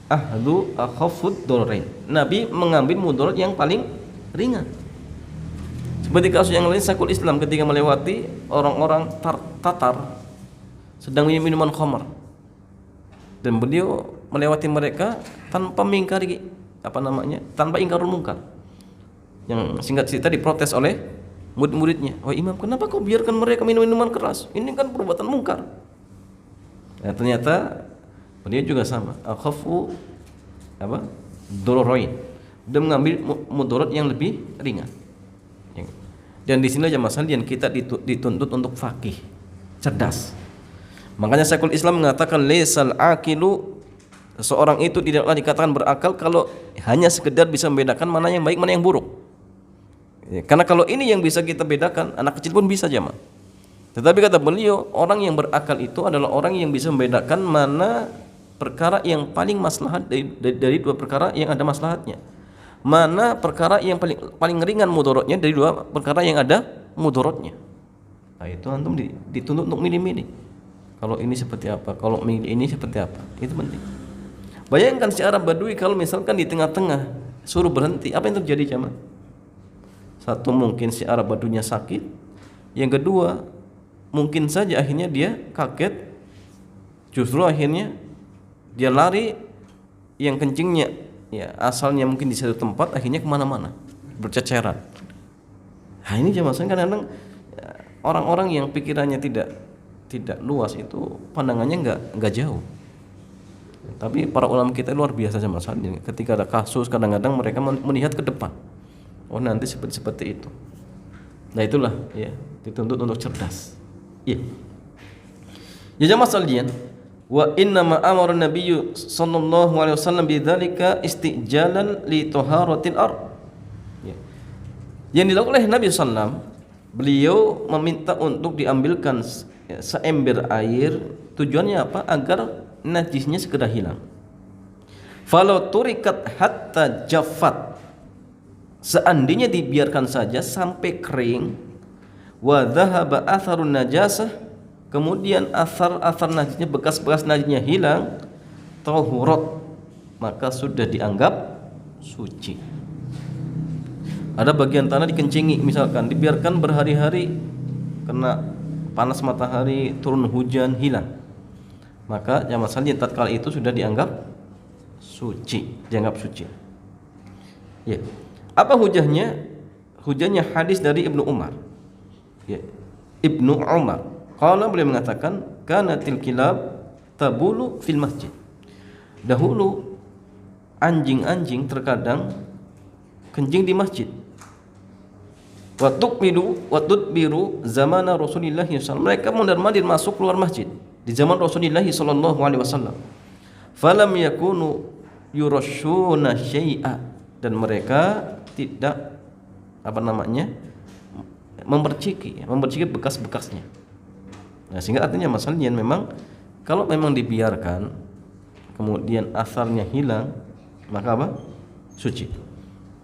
A: ahdu akhafud dororain. Nabi mengambil mudarat yang paling ringan. Seperti kasus yang lain, Syekhul Islam ketika melewati orang-orang Tatar sedang minum minuman khamar, dan beliau melewati mereka tanpa mengingkari tanpa ingkarul mungkar. Yang singkat cerita diprotes oleh murid-muridnya. "Oh Imam, kenapa kau biarkan mereka minum minuman keras? Ini kan perbuatan mungkar." Nah, ternyata beliau juga sama. Akhafu dororoin. Dia mengambil mudarat yang lebih ringan. Dan di sini aja masalah yang kita dituntut untuk faqih, cerdas. Makanya Syekhul Islam mengatakan laisal aqilu, seseorang itu tidaklah dikatakan berakal kalau hanya sekedar bisa membedakan mana yang baik mana yang buruk. Karena kalau ini yang bisa kita bedakan, anak kecil pun bisa jamaah. Tetapi kata beliau, orang yang berakal itu adalah orang yang bisa membedakan mana perkara yang paling maslahat dari dua perkara yang ada maslahatnya. Mana perkara yang paling ringan mudaratnya dari dua perkara yang ada mudaratnya. Nah, itu antum dituntut untuk milih-milih. Kalau ini seperti apa, kalau milih ini seperti apa. Itu penting. Bayangkan si Arab Badui kalau misalkan di tengah-tengah suruh berhenti, apa yang terjadi jamaah? Satu, mungkin si Arab Baduinya sakit. Yang kedua, mungkin saja akhirnya dia kaget. Justru akhirnya dia lari yang kencingnya ya asalnya mungkin di satu tempat, akhirnya kemana-mana berceceran. Nah ini jamaah, kadang-kadang orang-orang yang pikirannya tidak luas itu pandangannya nggak jauh. Tapi para ulama kita luar biasa jamaah. Ketika ada kasus kadang-kadang mereka melihat ke depan. Oh nanti seperti itu. Nah itulah ya dituntut untuk cerdas. Iya. Ya jamaah sekalian. Wa inna ma amara nabiyyu sallallahu alaihi wasallam bidzalika istijalan li taharatil ard. Ya. Yang dilakukan oleh Nabi sallam, beliau meminta untuk diambilkan seember air, tujuannya apa? Agar najisnya segera hilang. Falau turikat hatta jaffat, seandainya dibiarkan saja sampai kering, wa dhahaba atharun najasah, kemudian asar najisnya, bekas-bekas najisnya hilang, tahurat, maka sudah dianggap suci. Ada bagian tanah dikencingi misalkan, dibiarkan berhari-hari, kena panas matahari, turun hujan, hilang, maka yang masalahnya tatkala itu sudah dianggap suci, Ya. Apa hujahnya? Hujahnya hadis dari Ibnu Umar. Ya. Ibnu Umar kalau beliau mengatakan kanatil kilab tabulu fil masjid. Dahulu anjing-anjing terkadang kencing di masjid. Wa tudbiru zamana Rasulillah sallallahu alaihi wasallam. Mereka mondar-mandir masuk keluar masjid di zaman Rasulullah sallallahu alaihi wasallam. Falam yakunu yurashuna syai'a, dan mereka tidak memperciki bekas-bekasnya. Nah, sehingga artinya masalahnya memang kalau memang dibiarkan kemudian asarnya hilang, maka apa? Suci.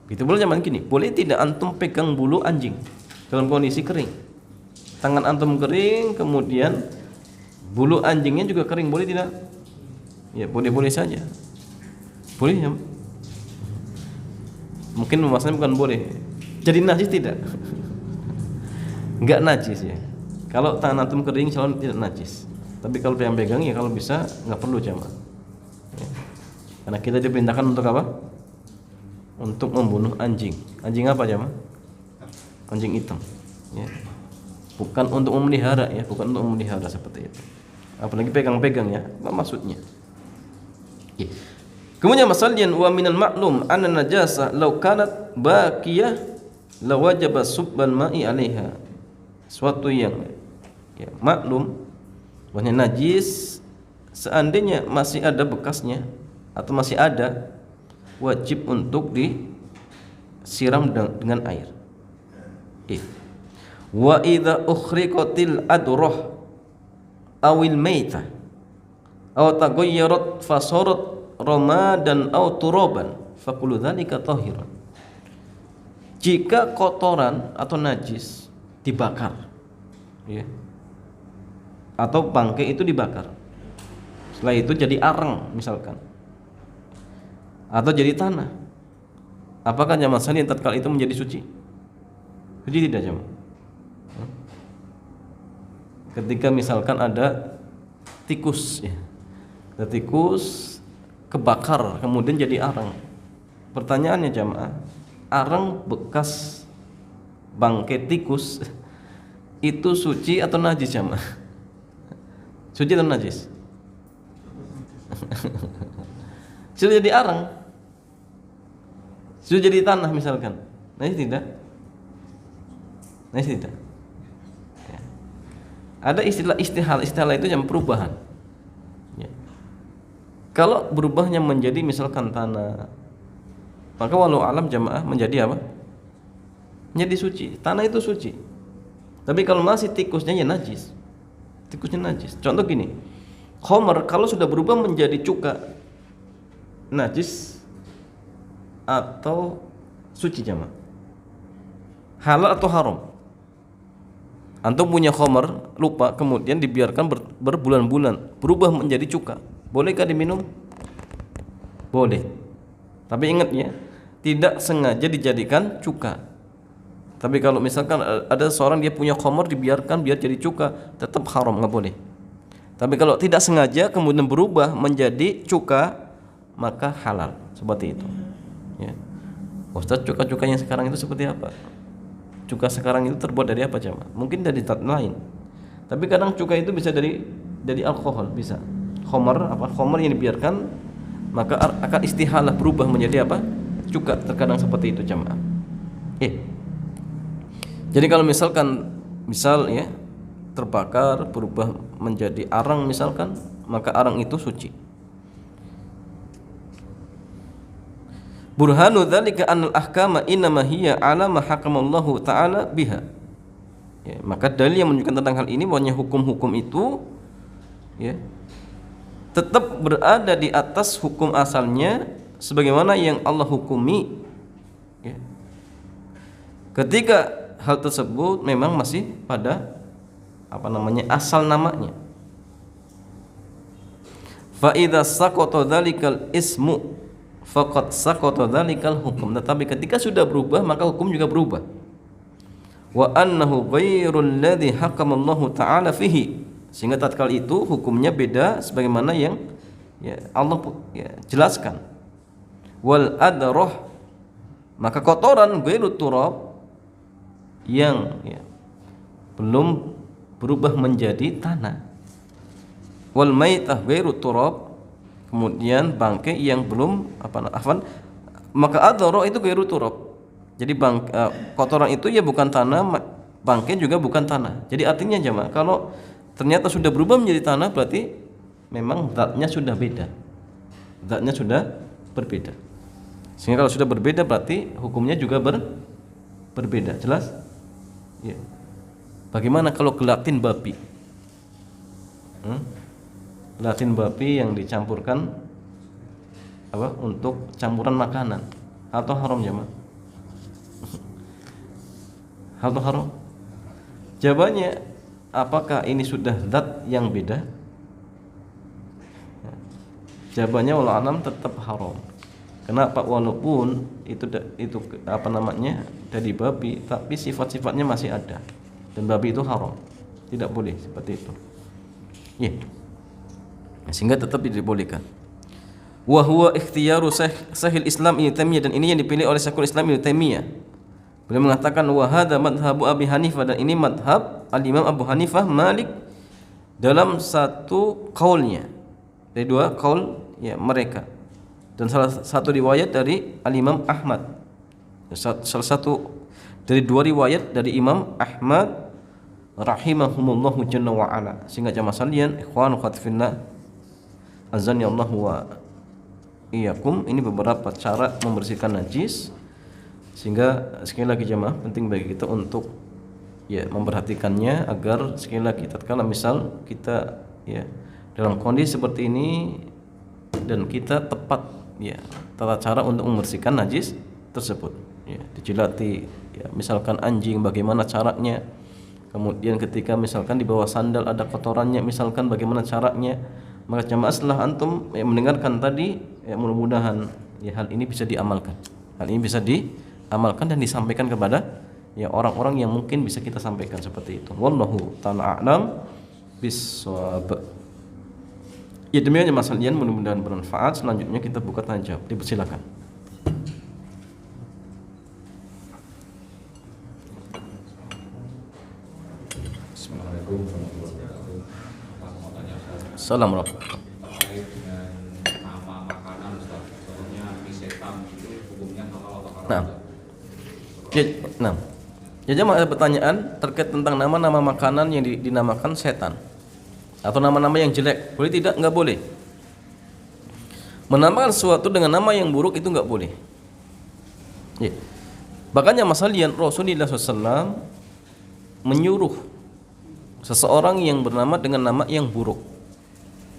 A: Gitu boleh zaman gini. Boleh tidak antum pegang bulu anjing dalam kondisi kering? Tangan antum kering, kemudian bulu anjingnya juga kering, boleh tidak? Ya, boleh saja. Boleh ya? Mungkin masalahnya bukan boleh. Jadi najis tidak? Enggak najis ya. Kalau tangan antum kering insya Allah tidak najis. Tapi kalau pegang ya kalau bisa nggak perlu jamaah. Ya. Karena kita diperintahkan untuk apa? Untuk membunuh anjing. Anjing apa jamaah? Anjing hitam. Ya. Bukan untuk memelihara ya, bukan untuk memelihara seperti itu. Apalagi pegang-pegang ya, apa maksudnya? Ya. Kemudian masalahnya wa minal ma'lum anna najasa law kanat baqiyah la wajaba subbal ma'i 'alaiha. Suatu yang ya, maklum bahwa najis seandainya masih ada bekasnya atau masih ada, wajib untuk disiram dengan air. Wa idza ukhriqatil adrah awil maitah aw taghayyarat fasarat ramadan aw turaban faqulu dzalika tahirun. Jika kotoran atau najis dibakar, ya, atau bangkai itu dibakar, setelah itu jadi arang misalkan, atau jadi tanah, apakah jamaah sekalian tatkala itu menjadi suci? Suci tidak jamaah? Ketika misalkan ada tikus, ya, ada tikus kebakar kemudian jadi arang. Pertanyaannya jamaah, arang bekas bangkai tikus itu suci atau najis jamaah? Suci atau najis? Sudah jadi arang, sudah jadi tanah misalkan, najis tidak? Najis tidak? Ya. Ada istilah itu yang perubahan. Ya. Kalau berubahnya menjadi misalkan tanah, maka walau alam jamaah menjadi apa? Menjadi suci. Tanah itu suci. Tapi kalau masih tikusnya ya najis. Tikusnya najis. Contoh gini, khamar kalau sudah berubah menjadi cuka, najis atau suci jamaah? Halal atau haram? Antum punya khamar, lupa, kemudian dibiarkan berbulan-bulan, berubah menjadi cuka, bolehkah diminum? Boleh. Tapi ingat ya, tidak sengaja dijadikan cuka. Tapi kalau misalkan ada seorang dia punya khamar dibiarkan biar jadi cuka, tetap haram, nggak boleh. Tapi kalau tidak sengaja kemudian berubah menjadi cuka, maka halal, seperti itu. Ya. Ustaz, cuka-cuka yang sekarang itu seperti apa? Cuka sekarang itu terbuat dari apa jemaah? Mungkin dari zat lain. Tapi kadang cuka itu bisa dari alkohol, bisa. Khamar yang dibiarkan maka akan istihalah berubah menjadi apa? Cuka, terkadang seperti itu jemaah. Jadi kalau misal ya terbakar berubah menjadi arang misalkan, maka arang itu suci. Burhanu dzalika anal ahkama innama hiya ala ma hakamallahu taala biha. Ya, maka dalil yang menunjukkan tentang hal ini bahwa hukum-hukum itu ya tetap berada di atas hukum asalnya sebagaimana yang Allah hukumi. Ya. Ketika hal tersebut memang masih pada asal namanya. Fa idza saqata dzalikal ismu faqad saqata dzalikal hukum. Tetapi ketika sudah berubah maka hukum juga berubah. Wa annahu ghairul ladzi hakamallahu ta'ala fihi. Sehingga tatkala itu hukumnya beda sebagaimana yang ya Allah ya jelaskan. Wal adrah, maka kotoran ghairu turab yang ya, belum berubah menjadi tanah. Wal maitah ghairu turab, kemudian bangkai yang belum maka adhara itu ghairu turab. Jadi kotoran itu ya bukan tanah, bangkai juga bukan tanah. Jadi artinya jemaah, kalau ternyata sudah berubah menjadi tanah berarti memang zatnya sudah beda. Zatnya sudah berbeda. Sehingga kalau sudah berbeda berarti hukumnya juga berbeda. Jelas? Ya. Bagaimana kalau gelatin babi? Gelatin babi yang dicampurkan untuk campuran makanan, atau haram jemaah? Atau haram? Jawabannya, apakah ini sudah zat yang beda? Jawabannya wallahu alam tetap haram. Kenapa? Walaupun itu dari babi, tapi sifat-sifatnya masih ada. Dan babi itu haram, tidak boleh seperti itu. Ya. Sehingga tetap dibolehkan. Wa huwa ikhtiyaru Syekhul Islam Ibnu Taimiyah, dan ini yang dipilih oleh Syekhul Islam Ibnu Taimiyah. Beliau mengatakan wa hadza madhhabu Abi Hanifah, dan ini madhab al-Imam Abu Hanifah, Malik dalam satu qaulnya. Dari dua qaul ya mereka. Dan salah satu riwayat dari al-Imam Ahmad. Salah satu dari dua riwayat dari Imam Ahmad rahimahumullahu jalla wa ala. Sehingga jamaah sekalian, ikhwan khatifillah, azan ya Allah wa iyyakum. Ini beberapa cara membersihkan najis, sehingga sekali lagi jemaah penting bagi kita untuk ya memperhatikannya, agar sekali lagi tatkala misal kita ya dalam kondisi seperti ini dan kita tepat ya tata cara untuk membersihkan najis tersebut, ya dijilati ya misalkan anjing bagaimana caranya, kemudian ketika misalkan di bawah sandal ada kotorannya misalkan bagaimana caranya. Maka jemaah setelah antum ya mendengarkan tadi ya mudah-mudahan ya hal ini bisa diamalkan, hal ini bisa diamalkan dan disampaikan kepada ya orang-orang yang mungkin bisa kita sampaikan seperti itu. Wallahu ta'ala a'lam bissawab. Ya demikian Mas Alian, mudah-mudahan bermanfaat. Selanjutnya kita buka tanya jawab. Dipersilakan.
B: Assalamualaikum warahmatullahi wabarakatuh. Mau tanya Ustaz.
A: Assalamualaikum.
B: Terkait dengan nama makanan Ustaz. Contohnya mie setan itu hukumnya halal atau haram?
A: Nah. Nah. Jadi ada pertanyaan terkait tentang nama-nama makanan yang dinamakan setan atau nama-nama yang jelek. Boleh tidak? Enggak boleh. Menamakan sesuatu dengan nama yang buruk itu enggak boleh. Ya. Bahkan Mas Alian, Rasulullah SAW menyuruh seseorang yang bernama dengan nama yang buruk.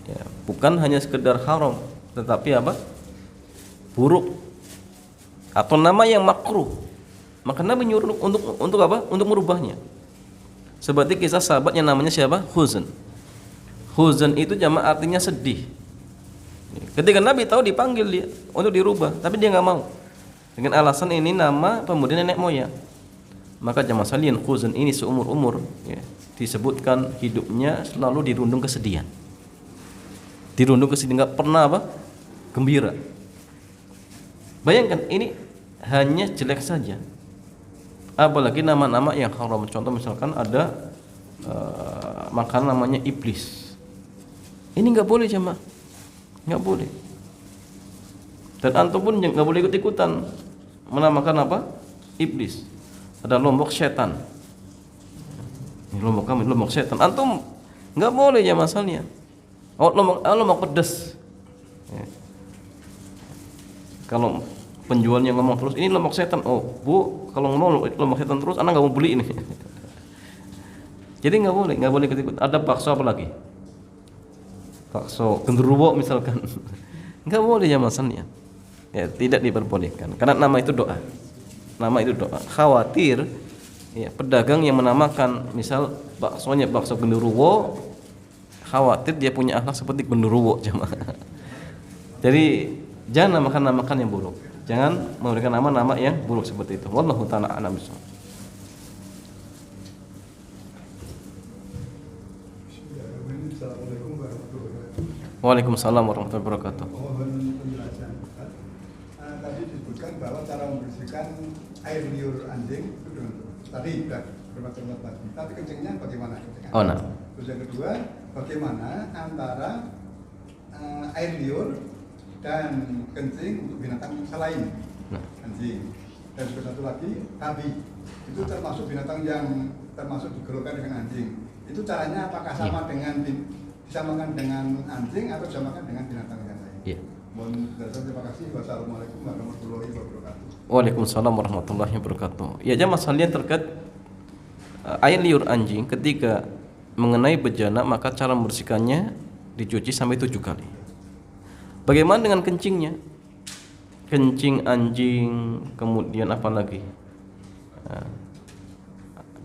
A: Ya, bukan hanya sekedar haram, tetapi apa? Buruk. Atau nama yang makruh. Maka Nabi menyuruh untuk apa? Untuk merubahnya. Seperti kisah sahabat yang namanya siapa? Huzn. Huzn itu jamak artinya sedih. Ketika Nabi tahu dipanggil dia untuk dirubah, tapi dia nggak mau. Dengan alasan ini nama pemuda nenek moyang. Maka jamaah sekalian, Huzn ini seumur-umur ya, disebutkan hidupnya selalu dirundung kesedihan. Dirundung kesedihan, nggak pernah apa? Gembira. Bayangkan ini hanya jelek saja. Apalagi nama-nama yang haram. Contoh misalkan ada makanan namanya iblis. Ini nggak boleh jemaah, nggak boleh. Dan antum pun nggak boleh ikut-ikutan menamakan apa? Iblis. Ada lombok setan. Ini lombok kami, lombok setan. Antum nggak boleh ya masalahnya. Oh lombok pedas. Ya. Kalau penjualnya ngomong terus ini lombok setan, oh bu kalau ngomong lombok setan terus anak nggak mau beli ini. Jadi nggak boleh ikut-ikut. Ada bakso apa lagi? Bakso genderuwo misalkan. Nggak boleh ya masalahnya. Ya tidak diperbolehkan karena nama itu doa. Nama itu doa. Khawatir ya pedagang yang menamakan misal baksonya bakso genderuwo, khawatir dia punya akhlak seperti genderuwo jemaah. Jadi jangan namakan yang buruk. Jangan memberikan nama-nama yang buruk seperti itu. Wallahu ta'ala a'lam bishawab. Waalaikumsalam warahmatullahi wabarakatuh.
C: Mohon penjelasan. Tadi disebutkan bahwa cara membersihkan air liur anjing itu dengan tadi sudah bermacam-macam tadi. Tapi kencingnya bagaimana kencingnya?
A: Oh nah.
C: Terus yang kedua, bagaimana antara air liur dan kencing untuk binatang selain anjing. Dan juga satu lagi, babi. Itu termasuk binatang yang termasuk digolongkan dengan anjing. Itu caranya apakah sama dengan disamakan dengan anjing atau disamakan dengan binatang yang lain?
A: Iya.
C: Mohon penjelasan, terima kasih. Wassalamualaikum warahmatullahi wabarakatuh.
A: Waalaikumsalam warahmatullahi wabarakatuh. Ya jamaah sekalian, terkait air liur anjing ketika mengenai bejana maka cara membersihkannya dicuci sampai 7 kali. Bagaimana dengan kencingnya? Kencing anjing, kemudian apa lagi?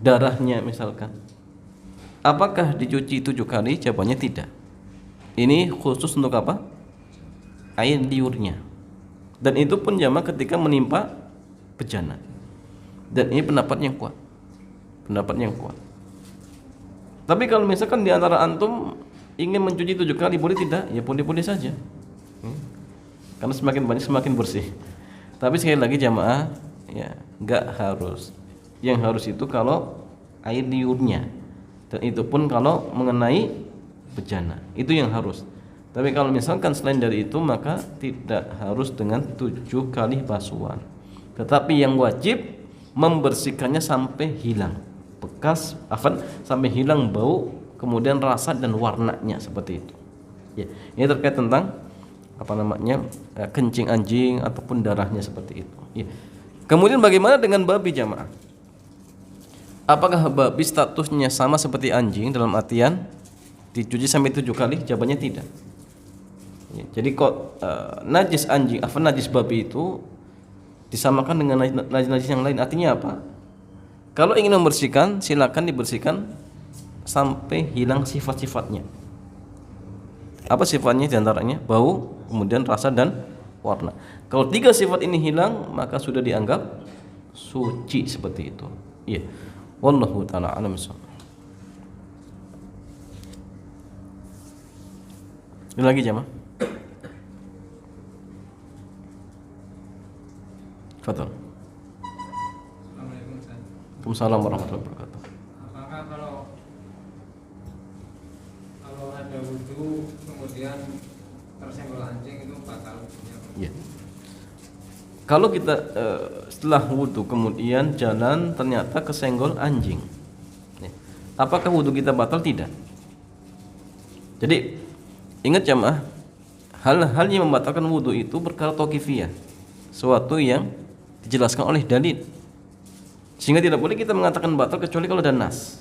A: Darahnya misalkan. Apakah dicuci 7 kali? Jawabannya tidak. Ini khusus untuk apa? Air liurnya. Dan itu pun jamaah ketika menimpa bejana. Dan ini pendapat yang kuat. Pendapat yang kuat. Tapi kalau misalkan di antara antum ingin mencuci 7 kali, boleh tidak? Ya boleh-boleh saja. Karena semakin banyak semakin bersih. Tapi sekali lagi jamaah, ya enggak harus. Yang harus itu kalau air liurnya. Dan itu pun kalau mengenai bejana. Itu yang harus. Tapi kalau misalkan selain dari itu maka tidak harus dengan 7 kali basuhan. Tetapi yang wajib membersihkannya sampai hilang bekas, sampai hilang bau, kemudian rasa dan warnanya seperti itu. Ya, ini terkait tentang apa namanya kencing anjing ataupun darahnya seperti itu. Ya. Kemudian bagaimana dengan babi jamaah? Apakah babi statusnya sama seperti anjing dalam artian dicuci sampai 7 kali? Jawabannya tidak. Ya, jadi kok najis anjing, najis babi itu disamakan dengan najis yang lain. Artinya apa? Kalau ingin membersihkan, silakan dibersihkan sampai hilang sifat-sifatnya. Apa sifatnya diantaranya? Bau, kemudian rasa dan warna. Kalau 3 sifat ini hilang, maka sudah dianggap suci seperti itu. Iya. Wallahu taala alam. Ini lagi jamaah. Fadhal.
D: Assalamualaikum Ustaz.
A: Waalaikumsalam warahmatullahi wabarakatuh.
D: Apakah kalau ada wudhu kemudian tersenggol anjing itu batal wudhunya?
A: Ya. Kalau kita setelah wudhu kemudian jalan ternyata kesenggol anjing, ya. Apakah wudhu kita batal? Tidak. Jadi ingat jamaah, hal-hal yang membatalkan wudhu itu perkara tauqifiyah, suatu yang dijelaskan oleh dalil, sehingga tidak boleh kita mengatakan batal kecuali kalau ada nas.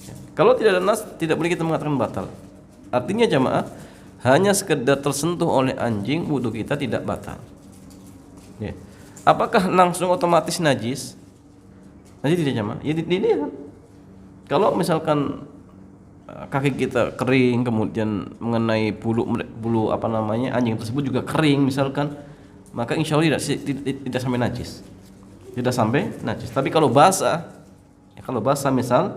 A: Ya. Kalau tidak ada nas, tidak boleh kita mengatakan batal. Artinya jamaah, hanya sekedar tersentuh oleh anjing wudhu kita tidak batal. Ya. Apakah langsung otomatis najis? Najis tidak jamaah? Ya dilihat. Kalau misalkan kaki kita kering kemudian mengenai bulu apa namanya anjing tersebut juga kering misalkan, maka insya Allah tidak sampai najis. Tidak sampai najis. Tapi kalau basah, ya kalau basah misal,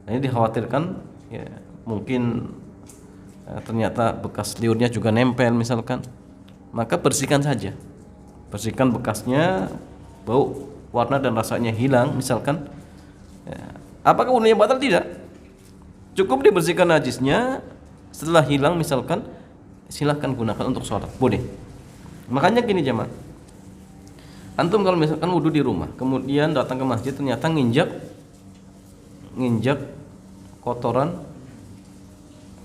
A: ini dikhawatirkan ya mungkin ternyata bekas liurnya juga nempel misalkan, maka bersihkan saja. Bersihkan bekasnya, bau, warna dan rasanya hilang misalkan. Ya. Apakah wudhunya batal? Tidak. Cukup dibersihkan najisnya, setelah hilang misalkan silahkan gunakan untuk sholat, boleh. Makanya gini jemaah, antum kalau misalkan wudhu di rumah kemudian datang ke masjid ternyata nginjak kotoran,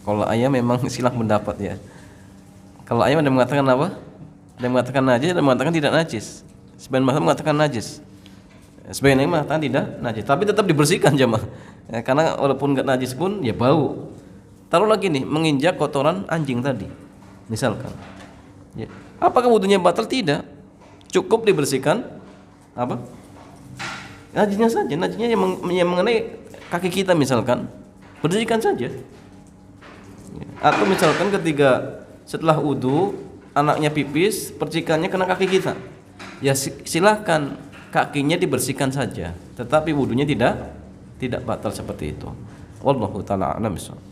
A: kalau ayam memang silang pendapat ya. Kalau ayam ada yang mengatakan apa? Ada yang mengatakan najis, ada yang mengatakan tidak najis. Sebagian mazhab mengatakan najis, sebagian yang mengatakan tidak najis, tapi tetap dibersihkan jemaah ya, karena walaupun nggak najis pun ya bau. Taruh lagi nih menginjak kotoran anjing tadi misalkan ya. Apakah wudhunya batal? Tidak. Cukup dibersihkan apa? Najisnya saja, najisnya yang mengenai kaki kita misalkan, bersihkan saja. Atau misalkan ketika setelah wudhu anaknya pipis, percikannya kena kaki kita, ya silahkan kakinya dibersihkan saja, tetapi wudhunya tidak batal seperti itu. Wallahu taala a'lam bishawab.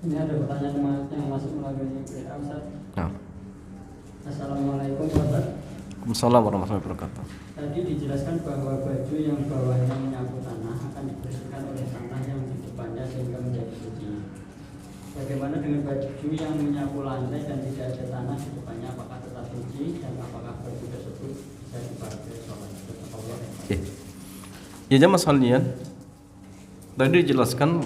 E: Ini ada pertanyaan yang masuk melalui WA Ustaz.
A: Nah.
E: Assalamualaikum Ustaz.
A: Waalaikumsalam warahmatullahi wabarakatuh.
E: Tadi dijelaskan bahwa baju yang bawahnya menyapu tanah akan dibersihkan oleh tanah yang di depannya sehingga menjadi suci. Bagaimana dengan baju yang menyapu lantai dan tidak ada tanah di depannya, apakah tetap suci dan apakah baju tersebut bisa dipakai sholat?
A: Ya jamaah sekalian, tadi dijelaskan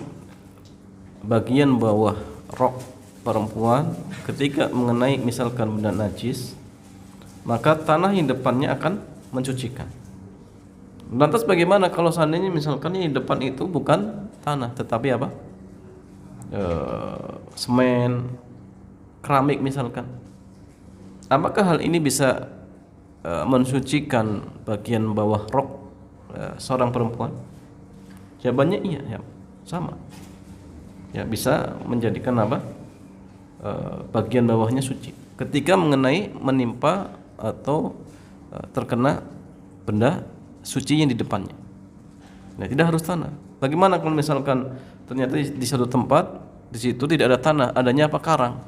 A: bagian bawah rok perempuan ketika mengenai misalkan benda najis, maka tanah yang depannya akan mencucikan. Lantas bagaimana kalau seandainya misalkan yang depan itu bukan tanah tetapi apa? Semen, keramik misalkan. Apakah hal ini bisa mensucikan bagian bawah rok seorang perempuan? Jawabannya iya, ya, sama. Ya, bisa menjadikan apa? Bagian bawahnya suci ketika mengenai menimpa atau terkena benda suci yang di depannya. Nah, tidak harus tanah. Bagaimana kalau misalkan ternyata di satu tempat di situ tidak ada tanah, adanya apa? Karang.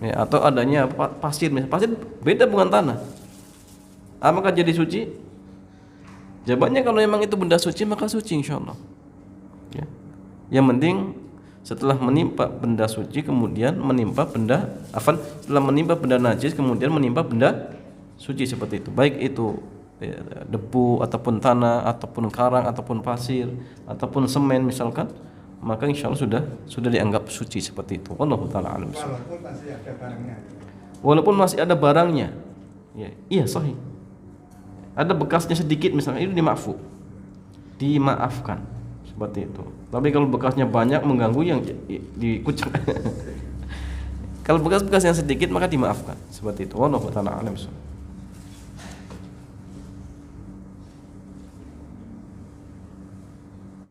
A: Ya, atau adanya pasir, misalnya pasir beda bukan tanah. Apakah jadi suci? Jawabannya kalau memang itu benda suci maka suci insyaallah. Ya. Yang penting setelah menimpa benda suci kemudian menimpa benda setelah menimpa benda najis kemudian menimpa benda suci seperti itu, baik itu debu ataupun tanah ataupun karang ataupun pasir ataupun semen misalkan, maka insya Allah sudah dianggap suci seperti itu. Wallahu taala alam.
C: Walaupun masih ada barangnya.
A: Walaupun masih ada barangnya, ya, iya sahih. Ada bekasnya sedikit misalnya, itu dimaafkan seperti itu. Tapi kalau bekasnya banyak mengganggu yang dikucek. Kalau bekas-bekas yang sedikit maka dimaafkan seperti itu. Wallahu taala alam.